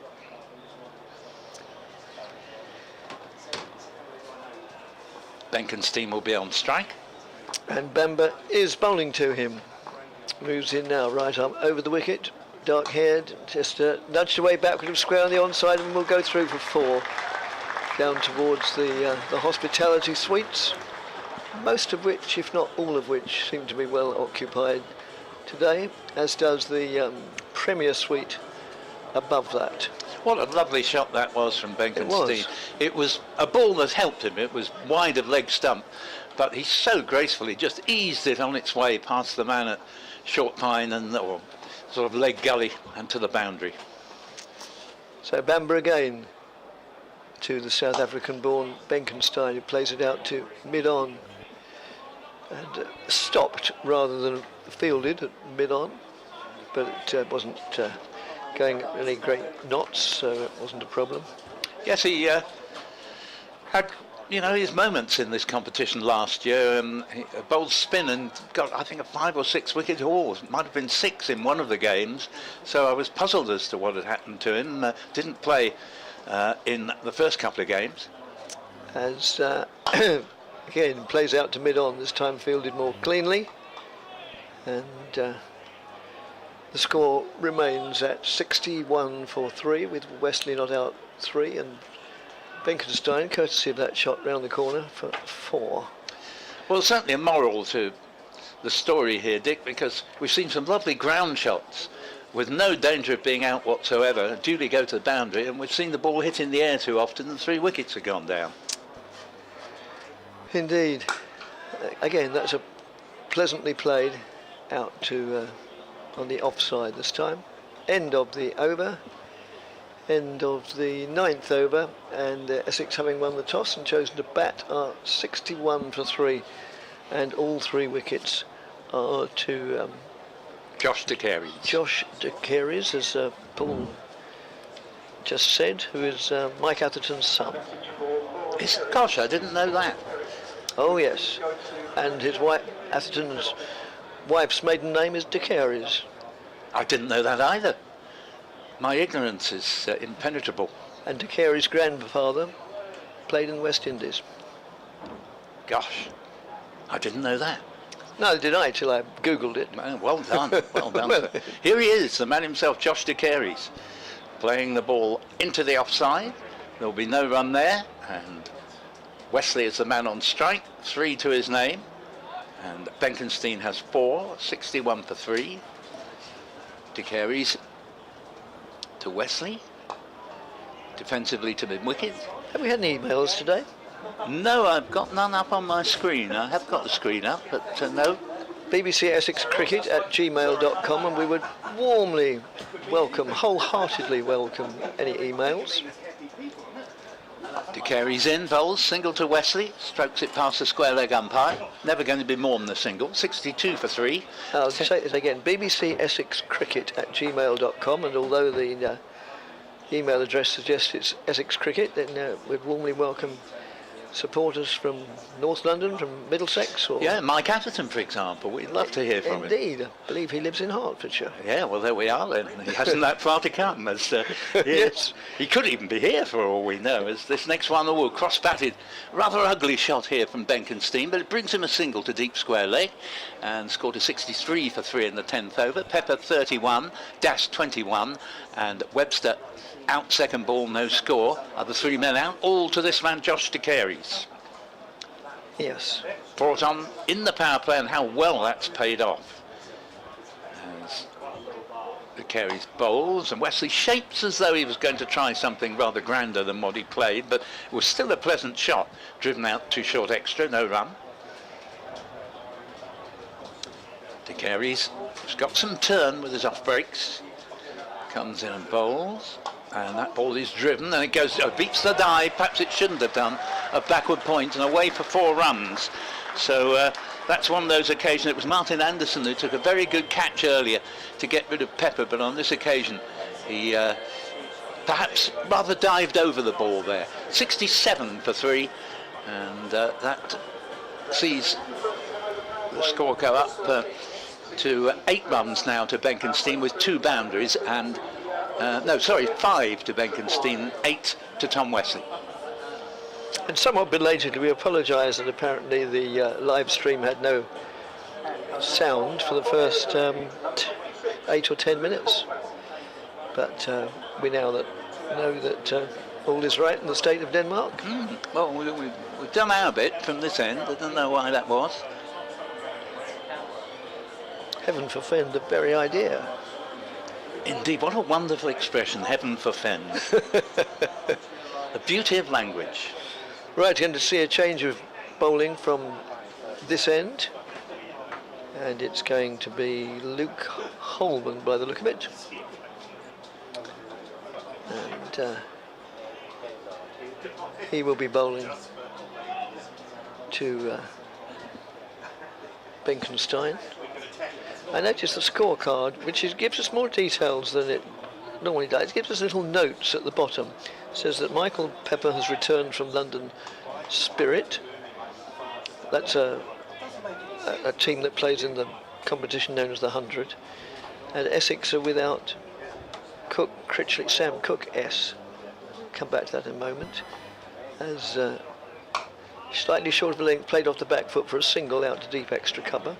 Speaker 6: Benkenstein will be on strike.
Speaker 8: And Bamber is bowling to him. Moves in now, right arm over the wicket. Dark haired, just nudged away backward of square on the onside, and will go through for 4 down towards the hospitality suites, most of which, if not all of which, seem to be well occupied today, as does the Premier Suite above that.
Speaker 6: What a lovely shot that was from Benkenstein. It was a ball that helped him. It was wide of leg stump, but he so gracefully just eased it on its way past the man at short pine and or sort of leg gully and to the boundary.
Speaker 8: So Bamber again to the South African-born Benkenstein, who plays it out to mid-on and stopped rather than fielded at mid-on, but it wasn't going any great knots, so it wasn't a problem.
Speaker 6: Yes, he had, his moments in this competition last year. He bowled spin and got, I think, a 5 or 6 wicket haul. It might have been 6 in one of the games. So I was puzzled as to what had happened to him. Didn't play in the first couple of games.
Speaker 8: As again plays out to mid-on, this time fielded more cleanly, and the score remains at 61 for 3, with Wesley not out 3, and Benkenstein, courtesy of that shot round the corner, for 4.
Speaker 6: Well, certainly a moral to the story here, Dick, because we've seen some lovely ground shots with no danger of being out whatsoever, duly go to the boundary, and we've seen the ball hit in the air too often and 3 wickets have gone down. Indeed.
Speaker 8: Again, that's a pleasantly played out to on the offside this time. End of the over. End of the 9th over, and Essex, having won the toss and chosen to bat, are 61 for 3, and all 3 wickets are to
Speaker 6: Josh De Carey's.
Speaker 8: Josh De Carey's, as Paul just said, who is Mike Atherton's son.
Speaker 6: Gosh, I didn't know that.
Speaker 8: Oh yes, and his wife, Atherton's wife's maiden name is De Carey's.
Speaker 6: I didn't know that either. My ignorance is impenetrable.
Speaker 8: And De Carey's grandfather played in the West Indies.
Speaker 6: Gosh, I didn't know that.
Speaker 8: Neither did I till I googled it.
Speaker 6: Well done, well done. Sir. Here he is, the man himself, Josh De Carey's, playing the ball into the offside. There will be no run there, and Wesley is the man on strike, 3 to his name, and Benkenstein has 4, 61 for 3. De Carey's to Wesley, defensively to mid-wicket.
Speaker 8: Have we had any emails today?
Speaker 6: No, I've got none up on my screen. I have got the screen up, but no.
Speaker 8: BBC Essex Cricket at gmail.com, and we would warmly welcome, wholeheartedly welcome any emails.
Speaker 6: De Carey's in, bowls, single to Wesley, strokes it past the square leg umpire. Never going to be more than a single, 62 for 3.
Speaker 8: I'll say this again, BBC Essex Cricket at gmail.com, and although the email address suggests it's Essex Cricket, then we'd warmly welcome supporters from North London, from Middlesex, or
Speaker 6: yeah, Mike Atherton, for example. We'd love to hear from him.
Speaker 8: Indeed, I believe he lives in Hertfordshire.
Speaker 6: Yeah, well, there we are then. He hasn't that far to come. As, yes, he could even be here for all we know. As this next one, will cross-batted, rather ugly shot here from Benkenstein, but it brings him a single to deep square leg, and scored a 63 for 3 in the 10th over. Pepper 31, Dash 21, and Webster out second ball, no score. Other 3 men out, all to this man, Josh De Carey's.
Speaker 8: Yes.
Speaker 6: Brought on in the power play, and how well that's paid off. As De Carey's bowls, and Wesley shapes as though he was going to try something rather grander than what he played, but it was still a pleasant shot. Driven out too short extra, no run. De Carey's got some turn with his off breaks. Comes in and bowls. And that ball is driven, and it goes, beats the dive, perhaps it shouldn't have done, a backward point, and away for 4 runs. So that's one of those occasions. It was Martin Anderson who took a very good catch earlier to get rid of Pepper, but on this occasion He perhaps rather dived over the ball there. 67 for 3, and that sees the score go up to 8 runs now to Benkenstein with 2 boundaries, and 5 to Benkenstein, 8 to Tom Wesley.
Speaker 8: And somewhat belatedly, we apologise that apparently the live stream had no sound for the first 8 or 10 minutes. But we now know that all is right in the state of Denmark.
Speaker 6: Well, we've done our bit from this end. I don't know why that was.
Speaker 8: Heaven forfend the very idea.
Speaker 6: Indeed, what a wonderful expression, heaven forfend. The beauty of language.
Speaker 8: Right, going to see a change of bowling from this end. And it's going to be Luke Holman by the look of it. And he will be bowling to Benkenstein. I noticed the scorecard, which gives us more details than it normally does. It gives us little notes at the bottom. It says that Michael Pepper has returned from London Spirit. That's a team that plays in the competition known as the 100. And Essex are without Cook, Critchley, Sam Cook S. Come back to that in a moment. As slightly short of a length, played off the back foot for a single out to deep extra cover.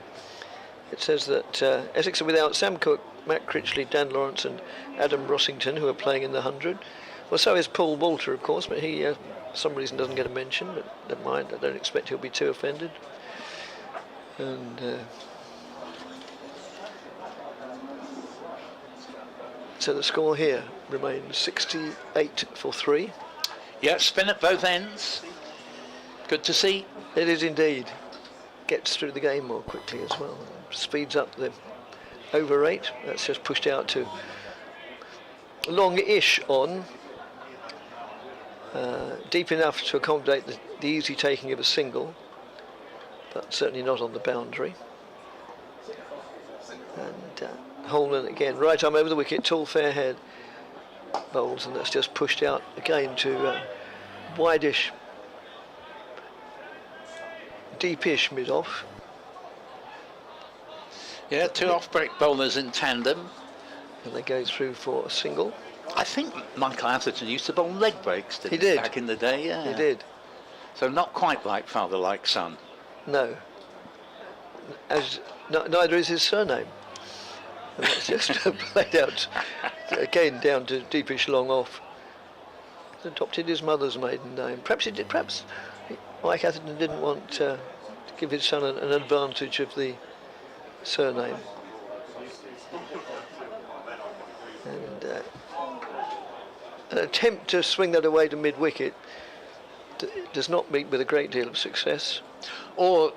Speaker 8: It says that Essex are without Sam Cook, Matt Critchley, Dan Lawrence and Adam Rossington, who are playing in the 100. Well, so is Paul Walter, of course, but he, for some reason, doesn't get a mention, but never mind, I don't expect he'll be too offended. And so the score here remains 68 for 3.
Speaker 6: Yeah, spin at both ends. Good to see.
Speaker 8: It is indeed. Gets through the game more quickly as well. Speeds up the over rate. That's just pushed out to long-ish on. Deep enough to accommodate the easy taking of a single, but certainly not on the boundary. And Holman again, right arm over the wicket, tall fair head bowls, and that's just pushed out again to wide-ish, deepish mid-off.
Speaker 6: Yeah, 2 off-break bowlers in tandem.
Speaker 8: And they go through for a single.
Speaker 6: I think Michael Atherton used to bowl leg breaks, didn't
Speaker 8: he? Did.
Speaker 6: Back in the day, yeah.
Speaker 8: He did.
Speaker 6: So not quite like father, like son.
Speaker 8: No. As neither is his surname. And that's just played out again down to deepish long off. He adopted his mother's maiden name. Perhaps he did. Perhaps Mike Atherton didn't want to give his son an advantage of the surname. And an attempt to swing that away to mid-wicket does not meet with a great deal of success.
Speaker 6: Or,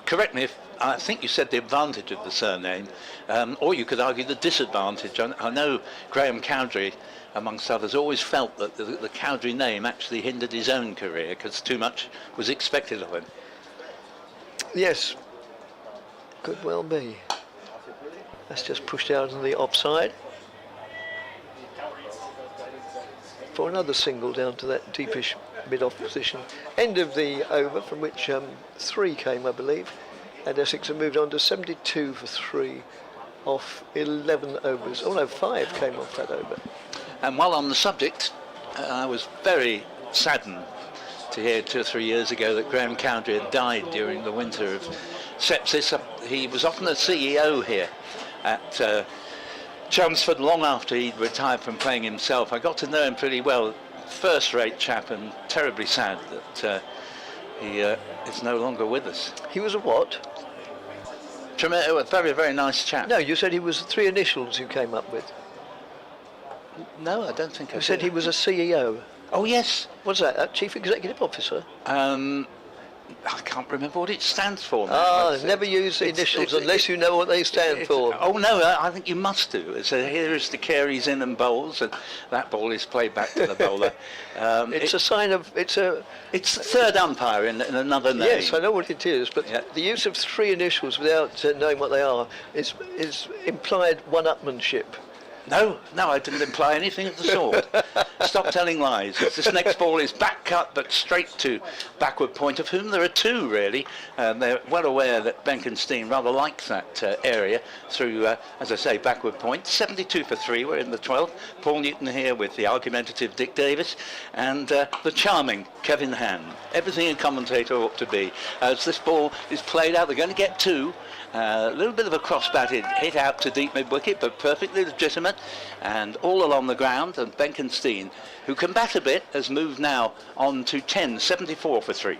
Speaker 6: correct me if I think you said the advantage of the surname, or you could argue the disadvantage. I know Graham Cowdrey, amongst others, always felt that the Cowdrey name actually hindered his own career because too much was expected of him.
Speaker 8: Yes, could well be. That's just pushed out on the offside. For another single down to that deepish mid-off position. End of the over, from which 3 came, I believe. And Essex have moved on to 72 for 3 off 11 overs. Oh no, 5 came off that over.
Speaker 6: And while on the subject, I was very saddened to hear 2 or 3 years ago that Graham Cowdrey had died during the winter of sepsis. He was often a CEO here at Chelmsford long after he'd retired from playing himself. I got to know him pretty well. First-rate chap, and terribly sad that he is no longer with us.
Speaker 8: He was a what?
Speaker 6: A very, very nice chap.
Speaker 8: No, you said he was 3 initials you came up with.
Speaker 6: No, I don't think I
Speaker 8: You said he was a CEO.
Speaker 6: Oh, yes.
Speaker 8: What's that? Chief Executive Officer?
Speaker 6: I can't remember what it stands for now.
Speaker 8: Never use initials unless you know what they stand for.
Speaker 6: Oh no, I think you must do. So here is the carries in and bowls, and that ball is played back to the bowler.
Speaker 8: It's a sign of it's the
Speaker 6: third umpire in another name.
Speaker 8: Yes, I know what it is, but the use of 3 initials without knowing what they are is implied one-upmanship.
Speaker 6: No, I didn't imply anything of the sort. Stop telling lies. This next ball is back cut, but straight to backward point, of whom there are two, really. They're well aware that Benkenstein rather likes that area through, as I say, backward point. 72 for 3, we're in the 12th. Paul Newton here with the argumentative Dick Davis and the charming Kevin Hand. Everything a commentator ought to be. As this ball is played out, they're going to get two. A little bit of a cross-batted hit out to deep mid-wicket, but perfectly legitimate, and all along the ground. And Benkenstein, who can bat a bit, has moved now on to 10, 74 for 3.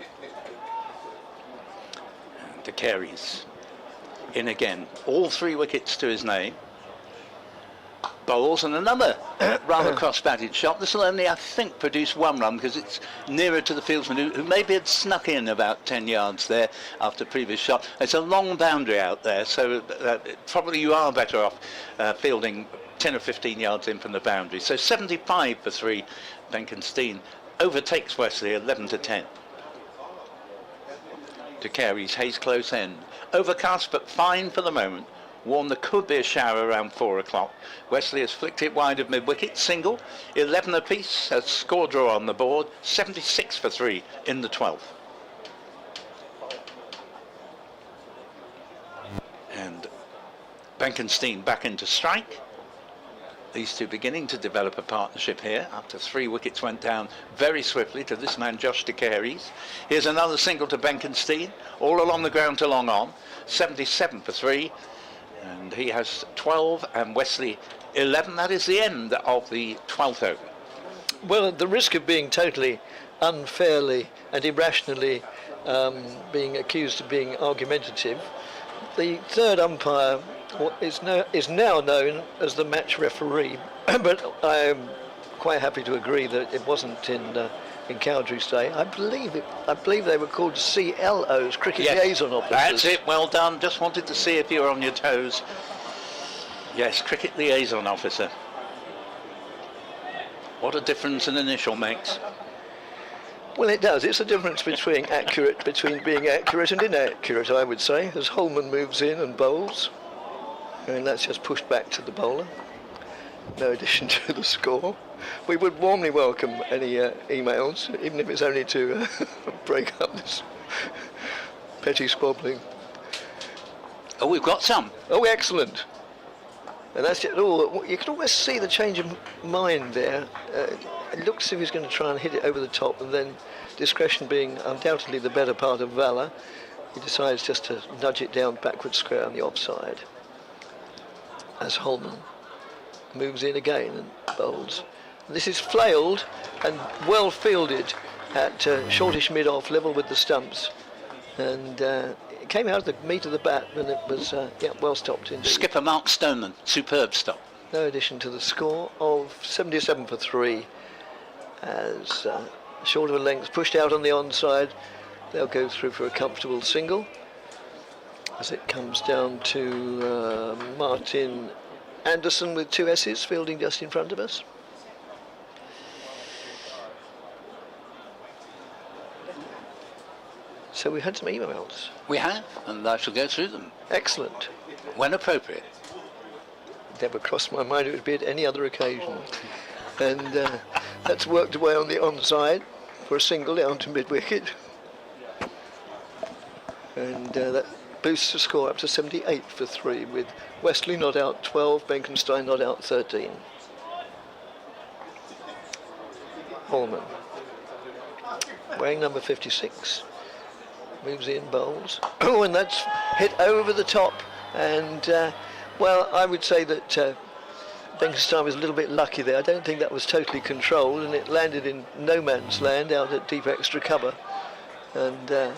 Speaker 6: And De Carey's in again, all 3 wickets to his name. Bowls and another rather cross-batted shot. This will only, I think, produce 1 run because it's nearer to the fieldsman who maybe had snuck in about 10 yards there after previous shot. It's a long boundary out there, so probably you are better off fielding 10 or 15 yards in from the boundary. So 75 for 3, Benkenstein overtakes Wesley 11 to 10. De Carey's Hayes close end. Overcast but fine for the moment. Warm, there could be a shower around 4 o'clock. Wesley has flicked it wide of mid-wicket, single, 11 apiece, has score draw on the board, 76 for 3 in the 12th. And Benkenstein back into strike. These two beginning to develop a partnership here after 3 wickets went down very swiftly to this man Josh De Carey's. Here's another single to Benkenstein, all along the ground to long on, 77 for 3. And he has 12 and Wesley 11. That is the end of the 12th over.
Speaker 8: Well, at the risk of being totally unfairly and irrationally being accused of being argumentative, the third umpire is now known as the match referee. But I am quite happy to agree that it wasn't in Cowdrey's day. I believe they were called CLOs, cricket liaison officers.
Speaker 6: That's it, well done. Just wanted to see if you were on your toes. Yes, cricket liaison officer. What a difference an initial makes.
Speaker 8: Well, it does. It's a difference between being accurate and inaccurate, I would say, as Holman moves in and bowls. And that's just pushed back to the bowler. No addition to the score. We would warmly welcome any emails, even if it's only to break up this petty squabbling.
Speaker 6: Oh, we've got some.
Speaker 8: Oh, excellent. And that's it. Oh, you can almost see the change of mind there. It looks as if he's going to try and hit it over the top, and then discretion being undoubtedly the better part of valour, he decides just to nudge it down backward square on the offside. As Holman moves in again and bowls. This is flailed and well fielded at shortish mid-off, level with the stumps, and it came out of the meat of the bat, and it was well stopped indeed.
Speaker 6: Skipper Mark Stoneman, superb stop.
Speaker 8: No addition to the score of 77 for 3, as short of a length pushed out on the onside. They'll go through for a comfortable single as it comes down to Martin Anderson with 2 S's fielding just in front of us. So we've had some emails.
Speaker 6: We have, and I shall go through them.
Speaker 8: Excellent.
Speaker 6: When appropriate.
Speaker 8: Never crossed my mind it would be at any other occasion. And that's worked away on the onside for a single down to mid-wicket. And that boosts the score up to 78 for 3, with Wesley not out 12, Benkenstein not out 13. Holman, wearing number 56, moves in, bowls. Oh, and that's hit over the top. And, well, I would say that Benkenstein was a little bit lucky there. I don't think that was totally controlled, and it landed in no man's land out at deep extra cover. And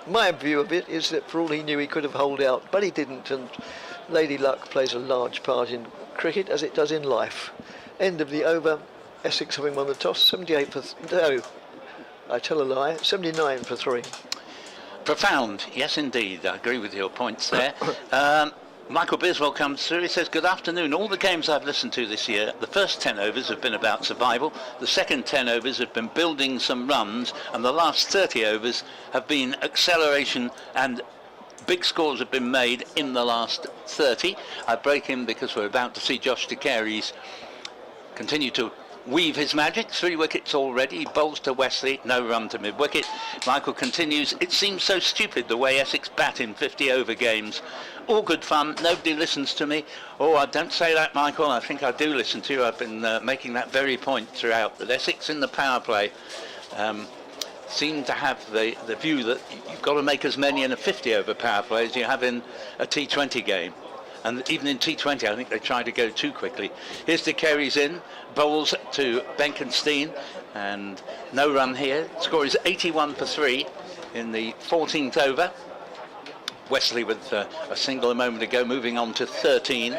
Speaker 8: my view of it is that for all he knew he could have holed out, but he didn't, and lady luck plays a large part in cricket, as it does in life. End of the over, Essex having won the toss, 78 for... no, I tell a lie, 79 for 3.
Speaker 6: Profound, yes indeed, I agree with your points there. Michael Biswell comes through, he says, good afternoon, all the games I've listened to this year, the first 10 overs have been about survival, the second 10 overs have been building some runs, and the last 30 overs have been acceleration and big scores have been made in the last 30. I break in because we're about to see Josh de Carey's continue to weave his magic. 3 wickets already. He bowls to Wesley, no run to mid-wicket. Michael continues. It seems so stupid the way Essex bat in 50 over games. All good fun. Nobody listens to me. Oh, I don't say that, Michael. I think I do listen to you. I've been making that very point throughout. That Essex in the power play seem to have the view that you've got to make as many in a 50 over power play as you have in a T20 game. And even in T20, I think they try to go too quickly. Here's de Carey's in, bowls to Benkenstein, and no run here. Score is 81 for 3 in the 14th over. Wesley with a single a moment ago, moving on to 13.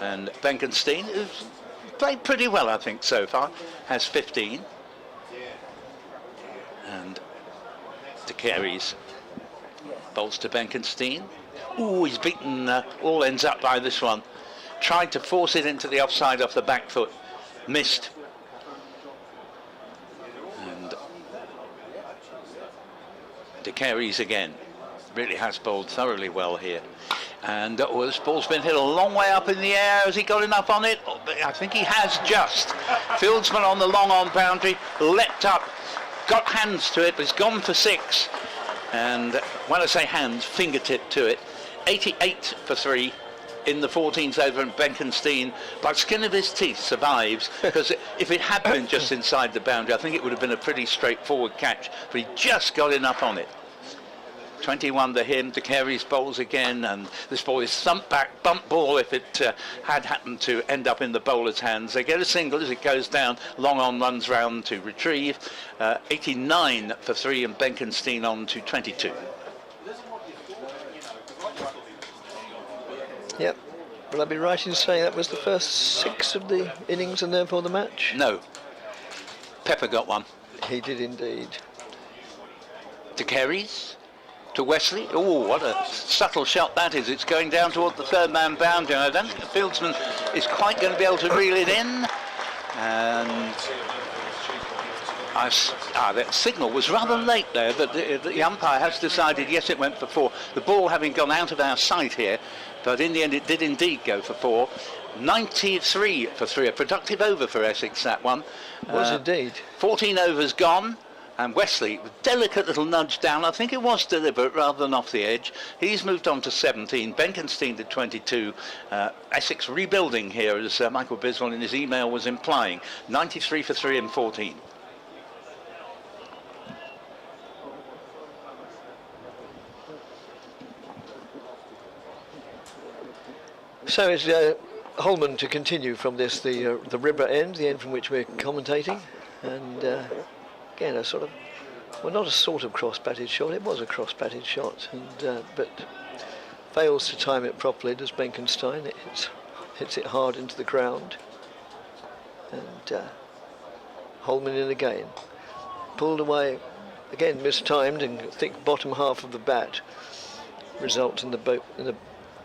Speaker 6: And Benkenstein, who's played pretty well, I think, so far, has 15. And de Carey's bowls to Benkenstein. Ooh, he's beaten all ends up by this one. Tried to force it into the offside off the back foot. Missed. And de Carey's again. Really has bowled thoroughly well here. And this ball's been hit a long way up in the air. Has he got enough on it? I think he has just. Fieldsman on the long on boundary, leapt up, got hands to it, but he's gone for 6. And when I say hands, fingertip to it. 88 for 3 in the 14th over, and Benkenstein, by skin of his teeth, survives, because if it had been just inside the boundary, I think it would have been a pretty straightforward catch, but he just got enough on it. 21 to him. De Carey's bowls again, and this ball is thumped back, bump ball if it had happened to end up in the bowler's hands. They get a single as it goes down, long on runs round to retrieve. 89 for 3, and Benkenstein on to 22.
Speaker 8: Yep. Will I be right in saying that was the first 6 of the innings and therefore the match?
Speaker 6: No. Pepper got one.
Speaker 8: He did indeed.
Speaker 6: De Carey's to Wesley. Oh, what a subtle shot that is. It's going down toward the third man boundary. I don't think the fieldsman is quite going to be able to reel it in. And that signal was rather late there, but the umpire has decided, yes, it went for 4. The ball having gone out of our sight here, but in the end it did indeed go for 4. 93 for 3, a productive over for Essex, that one.
Speaker 8: Was indeed.
Speaker 6: 14 overs gone, and Wesley, with delicate little nudge down, I think it was deliberate rather than off the edge. He's moved on to 17, Benkenstein to 22. Essex rebuilding here, as Michael Biswell in his email was implying. 93 for 3 and 14.
Speaker 8: So is Holman to continue from this, the river end, the end from which we're commentating, and again a sort of, well, not a sort of cross-batted shot, it was a cross-batted shot, and but fails to time it properly, does Benkenstein. It hits it hard into the ground, and Holman in again, pulled away, again mistimed, and thick bottom half of the bat results in the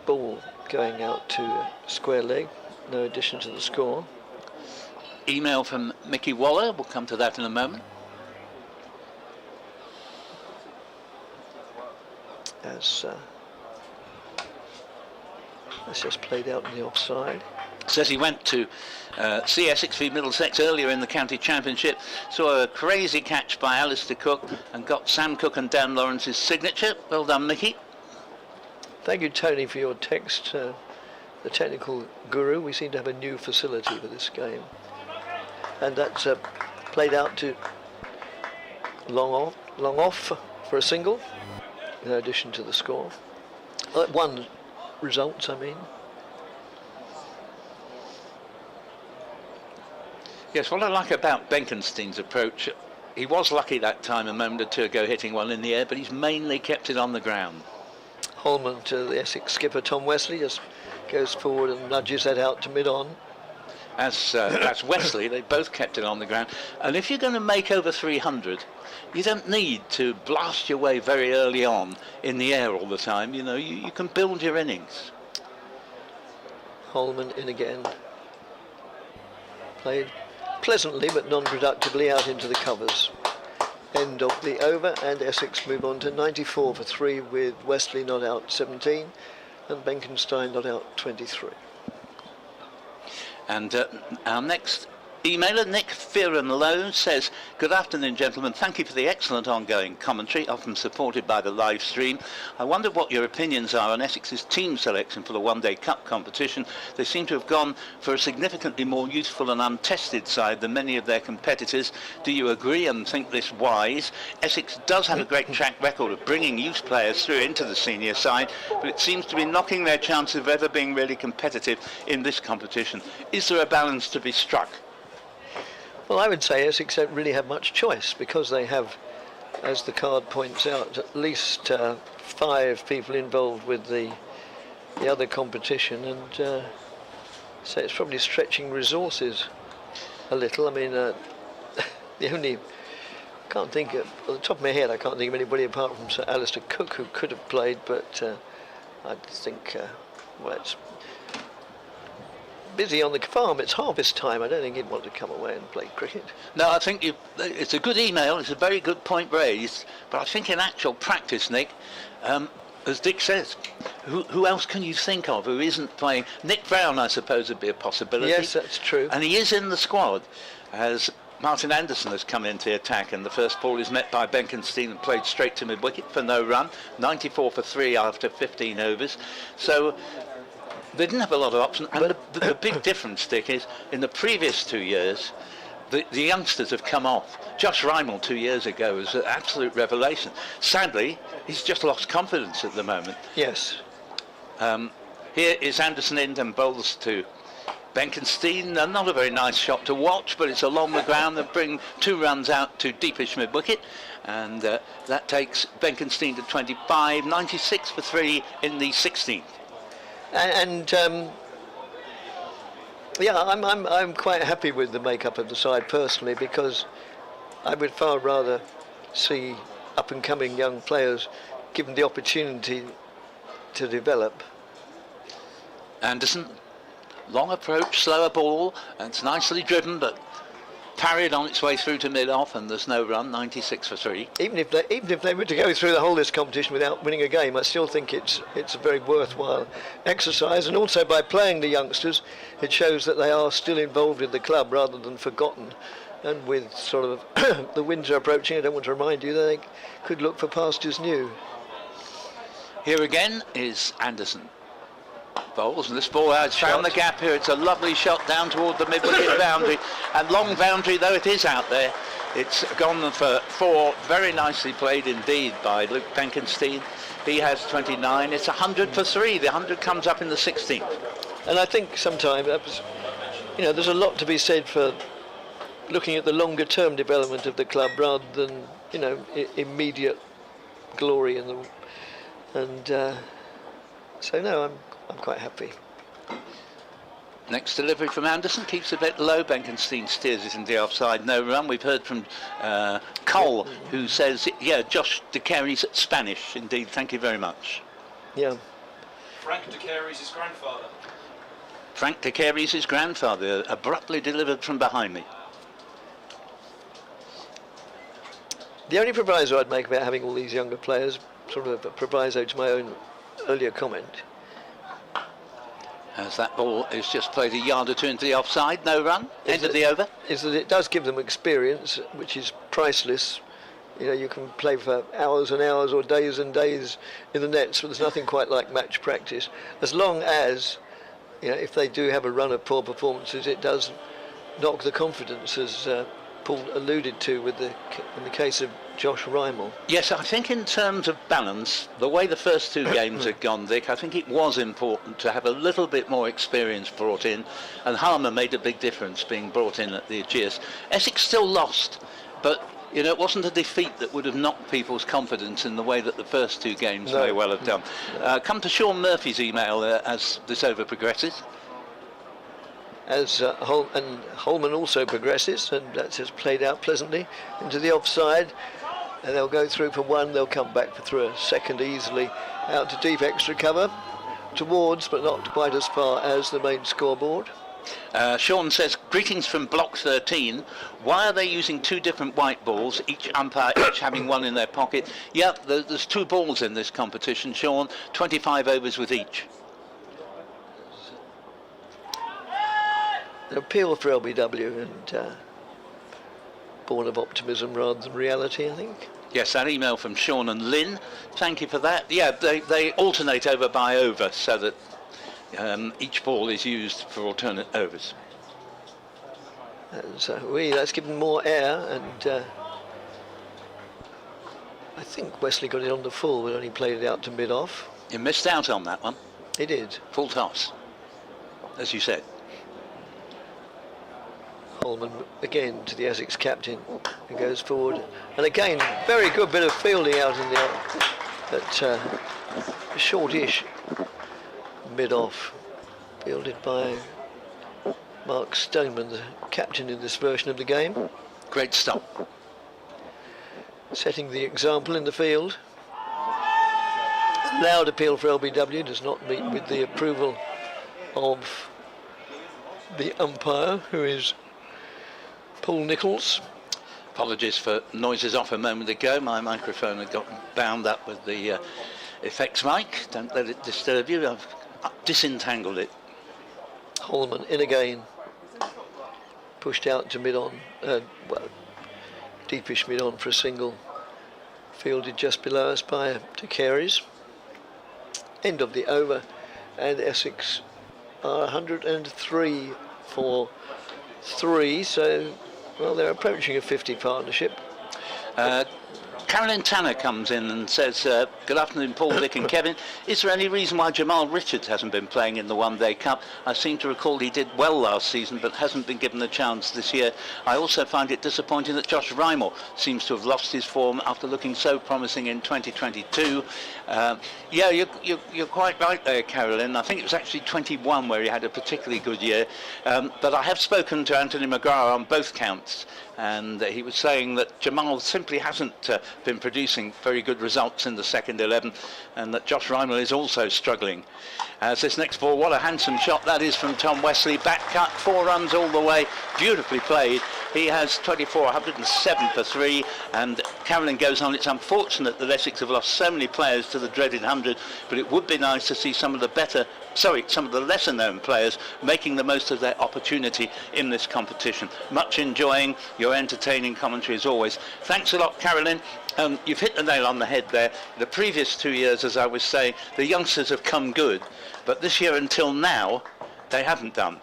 Speaker 8: ball going out to square leg. No addition to the score.
Speaker 6: Email from Mickey Waller, we'll come to that in a moment.
Speaker 8: As that's just played out in the offside.
Speaker 6: Says he went to see Essex v Middlesex earlier in the county championship, saw a crazy catch by Alistair Cook and got Sam Cook and Dan Lawrence's signature. Well done, Mickey.
Speaker 8: Thank you, Tony, for your text. The technical guru, we seem to have a new facility for this game. And that's played out to long off for a single, no addition to the score. One results, I mean.
Speaker 6: Yes, what I like about Benkenstein's approach, he was lucky that time a moment or two ago hitting one in the air, but he's mainly kept it on the ground.
Speaker 8: Holman to the Essex skipper Tom Wesley just goes forward and nudges that out to mid-on.
Speaker 6: As Wesley, they both kept it on the ground. And if you're going to make over 300, you don't need to blast your way very early on in the air all the time. You know, you can build your innings.
Speaker 8: Holman in again. Played pleasantly but non-productively out into the covers. end of the over, and Essex move on to 94 for 3 with Wesley not out 17 and Benkenstein not out 23.
Speaker 6: And our next emailer, Nick Fearon-Lowe, says, "Good afternoon, gentlemen. Thank you for the excellent ongoing commentary, often supported by the live stream. I wonder what your opinions are on Essex's team selection for the one-day cup competition. They seem to have gone for a significantly more youthful and untested side than many of their competitors. Do you agree and think this wise? Essex does have a great track record of bringing youth players through into the senior side, but it seems to be knocking their chances of ever being really competitive in this competition. Is there a balance to be struck?"
Speaker 8: Well, I would say Essex don't really have much choice because they have, as the card points out, at least 5 people involved with the other competition, and so it's probably stretching resources a little. I mean, the only can't think of, on the top of my head, I can't think of anybody apart from Sir Alistair Cook who could have played, but I think well, it's busy on the farm. It's harvest time. I don't think he'd want to come away and play cricket.
Speaker 6: No, I think it's a good email. It's a very good point raised. But I think in actual practice, Nick, as Dick says, who else can you think of who isn't playing? Nick Brown, I suppose, would be a possibility.
Speaker 8: Yes, that's true.
Speaker 6: And he is in the squad, as Martin Anderson has come into the attack, and the first ball is met by Benkenstein and played straight to mid-wicket for no run. 94 for 3 after 15 overs. So they didn't have a lot of options, and the big difference, Dick, is in the previous 2 years, the youngsters have come off. Josh Rymel 2 years ago was an absolute revelation. Sadly, he's just lost confidence at the moment.
Speaker 8: Yes.
Speaker 6: Here is Anderson in and bowls to Benkenstein. Not a very nice shot to watch, but it's along the ground that bring 2 runs out to deepish mid-wicket, and that takes Benkenstein to 25, 96 for 3 in the 16th.
Speaker 8: And yeah, I'm quite happy with the makeup of the side personally, because I would far rather see up and coming young players given the opportunity to develop.
Speaker 6: Anderson, long approach, slower ball, and it's nicely driven, but parried on its way through to mid-off, and there's no run. 96 for 3.
Speaker 8: Even if they were to go through the whole of this competition without winning a game, I still think it's a very worthwhile exercise. And also, by playing the youngsters, it shows that they are still involved in the club rather than forgotten. And with sort of the winter approaching, I don't want to remind you that they could look for pastures new.
Speaker 6: Here again is Anderson. Bowls, and this ball has found the gap here. It's a lovely shot down toward the mid-wicket boundary, and long boundary though it is out there. It's gone for 4. Very nicely played indeed by Luke Benkenstein. He has 29. It's 100 for 3. The 100 comes up in the 16th.
Speaker 8: And I think sometimes there's a lot to be said for looking at the longer term development of the club rather than immediate glory in the so no, I'm quite happy.
Speaker 6: Next delivery from Anderson keeps a bit low. Benkenstein steers it into the offside. No run. We've heard from Cole, who says, yeah, Josh De Carey's Spanish. Indeed, thank you very much.
Speaker 8: Yeah.
Speaker 7: Frank De Carey's his grandfather.
Speaker 6: Frank De Carey's his grandfather, abruptly delivered from behind me.
Speaker 8: The only proviso I'd make about having all these younger players, sort of a proviso to my own earlier comment,
Speaker 6: as that ball is just played a yard or 2 into the offside, no run, end of the over.
Speaker 8: Is that it does give them experience, which is priceless. You can play for hours and hours or days and days in the nets, but there's nothing quite like match practice. As long as, if they do have a run of poor performances, it does knock the confidence, as Paul alluded to in the case of Josh Rymel.
Speaker 6: Yes, I think in terms of balance, the way the first 2 games had gone, Dick, I think it was important to have a little bit more experience brought in, and Harmer made a big difference being brought in at the Aegeus. Essex still lost, but it wasn't a defeat that would have knocked people's confidence in the way that the first 2 games may well have done. Come to Sean Murphy's email as this over progresses.
Speaker 8: As Holman also progresses, and that's just played out pleasantly into the offside, and they'll go through for 1, they'll come back through a second easily out to deep extra cover towards, but not quite as far as the main scoreboard.
Speaker 6: Sean says, greetings from Block 13. Why are they using two different white balls, each umpire each having one in their pocket? Yep, there's two balls in this competition, Sean, 25 overs with each.
Speaker 8: An appeal for LBW and born of optimism rather than reality, I think.
Speaker 6: Yes, that email from Sean and Lynn. Thank you for that. Yeah, they alternate over by over so that each ball is used for alternate overs.
Speaker 8: And so that's given more air, and I think Wesley got it on the full but only played it out to mid-off.
Speaker 6: You missed out on that one.
Speaker 8: He did.
Speaker 6: Full toss, as you said.
Speaker 8: Holman again to the Essex captain, who goes forward, and again very good bit of fielding out in the shortish mid-off, fielded by Mark Stoneman, the captain in this version of the game.
Speaker 6: Great stop.
Speaker 8: Setting the example in the field. Loud appeal for LBW, does not meet with the approval of the umpire, who is Paul Nichols.
Speaker 6: Apologies for noises off a moment ago. My microphone had gotten bound up with the effects mic. Don't let it disturb you. I've disentangled it.
Speaker 8: Holman in again. Pushed out to mid-on. Deepish mid-on for a single. Fielded just below us by De Carey's. End of the over. And Essex are 103 for 3. So, well, they're approaching a 50 partnership.
Speaker 6: Carolyn Tanner comes in and says, good afternoon, Paul, Dick and Kevin. Is there any reason why Jamal Richards hasn't been playing in the One Day Cup? I seem to recall he did well last season but hasn't been given a chance this year. I also find it disappointing that Josh Rymel seems to have lost his form after looking so promising in 2022. Yeah, you're quite right there, Carolyn. I think it was actually 21 where he had a particularly good year. But I have spoken to Anthony McGrath on both counts, and he was saying that Jamal simply hasn't been producing very good results in the second 11, and that Josh Rymel is also struggling. As this next ball, what a handsome shot that is from Tom Wesley. Back cut, 4 runs all the way, beautifully played. He has 24, 107 for 3, and Carolyn goes on, it's unfortunate that Essex have lost so many players to the dreaded 100, but it would be nice to see some of the lesser known players making the most of their opportunity in this competition. Much enjoying your entertaining commentary as always. Thanks a lot, Carolyn. You've hit the nail on the head there. The previous 2 years, as I was saying, the youngsters have come good, but this year until now they haven't done.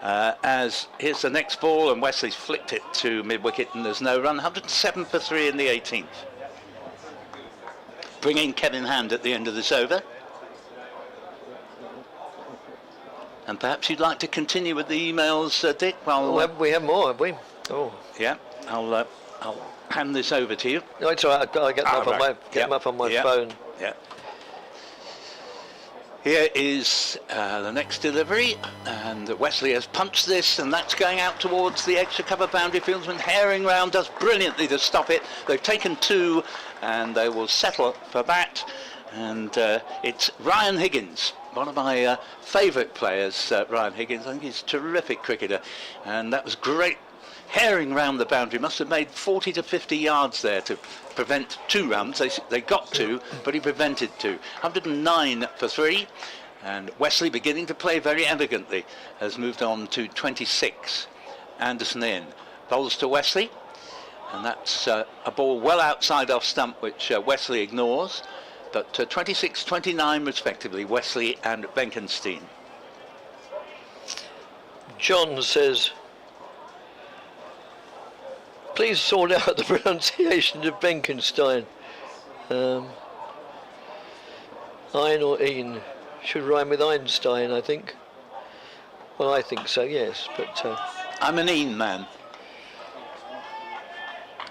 Speaker 6: As here's the next ball, and Wesley's flicked it to mid-wicket and there's no run. 107 for 3 in the 18th. Bring in Kevin Hand at the end of this over. And perhaps you'd like to continue with the emails, Dick? Well,
Speaker 8: we have more, have we? Oh.
Speaker 6: Yeah, I'll hand this over to you.
Speaker 8: No, it's all right. I'll get them up on my phone.
Speaker 6: Yeah. Here is the next delivery, and Wesley has punched this, and that's going out towards the extra cover boundary. Fieldsman Herring round does brilliantly to stop it. They've taken 2, and they will settle for that. And it's Ryan Higgins, one of my favourite players, Ryan Higgins. I think he's a terrific cricketer, and that was great. Herring round the boundary, must have made 40 to 50 yards there to prevent 2 runs. They got 2, but he prevented 2. 109 for 3, and Wesley, beginning to play very elegantly, has moved on to 26. Anderson in, bowls to Wesley, and that's a ball well outside off stump, which Wesley ignores. But 26, 29 respectively, Wesley and Benkenstein.
Speaker 8: John says, please sort out the pronunciation of Benkenstein. Ein or Een should rhyme with Einstein, I think. Well, I think so, yes, but
Speaker 6: I'm an Een man.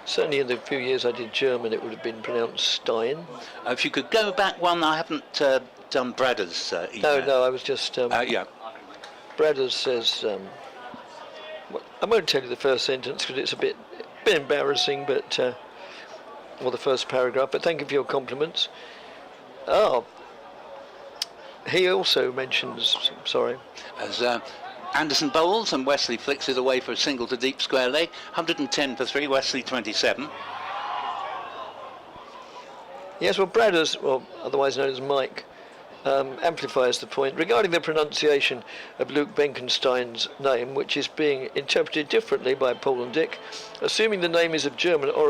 Speaker 8: Certainly in the few years I did German, it would have been pronounced Stein.
Speaker 6: If you could go back one, I haven't done Bradders.
Speaker 8: No, I was just...
Speaker 6: yeah.
Speaker 8: Bradders says... well, I won't tell you the first sentence because it's a bit embarrassing, but... or the first paragraph, but thank you for your compliments. Oh, he also mentions... Sorry.
Speaker 6: As Anderson bowls and Wesley flicks it away for a single to deep square leg. 110 for 3, Wesley 27.
Speaker 8: Yes, well, Bradders, or otherwise known as Mike, amplifies the point regarding the pronunciation of Luke Benkenstein's name, which is being interpreted differently by Paul and Dick. Assuming the name is of German origin,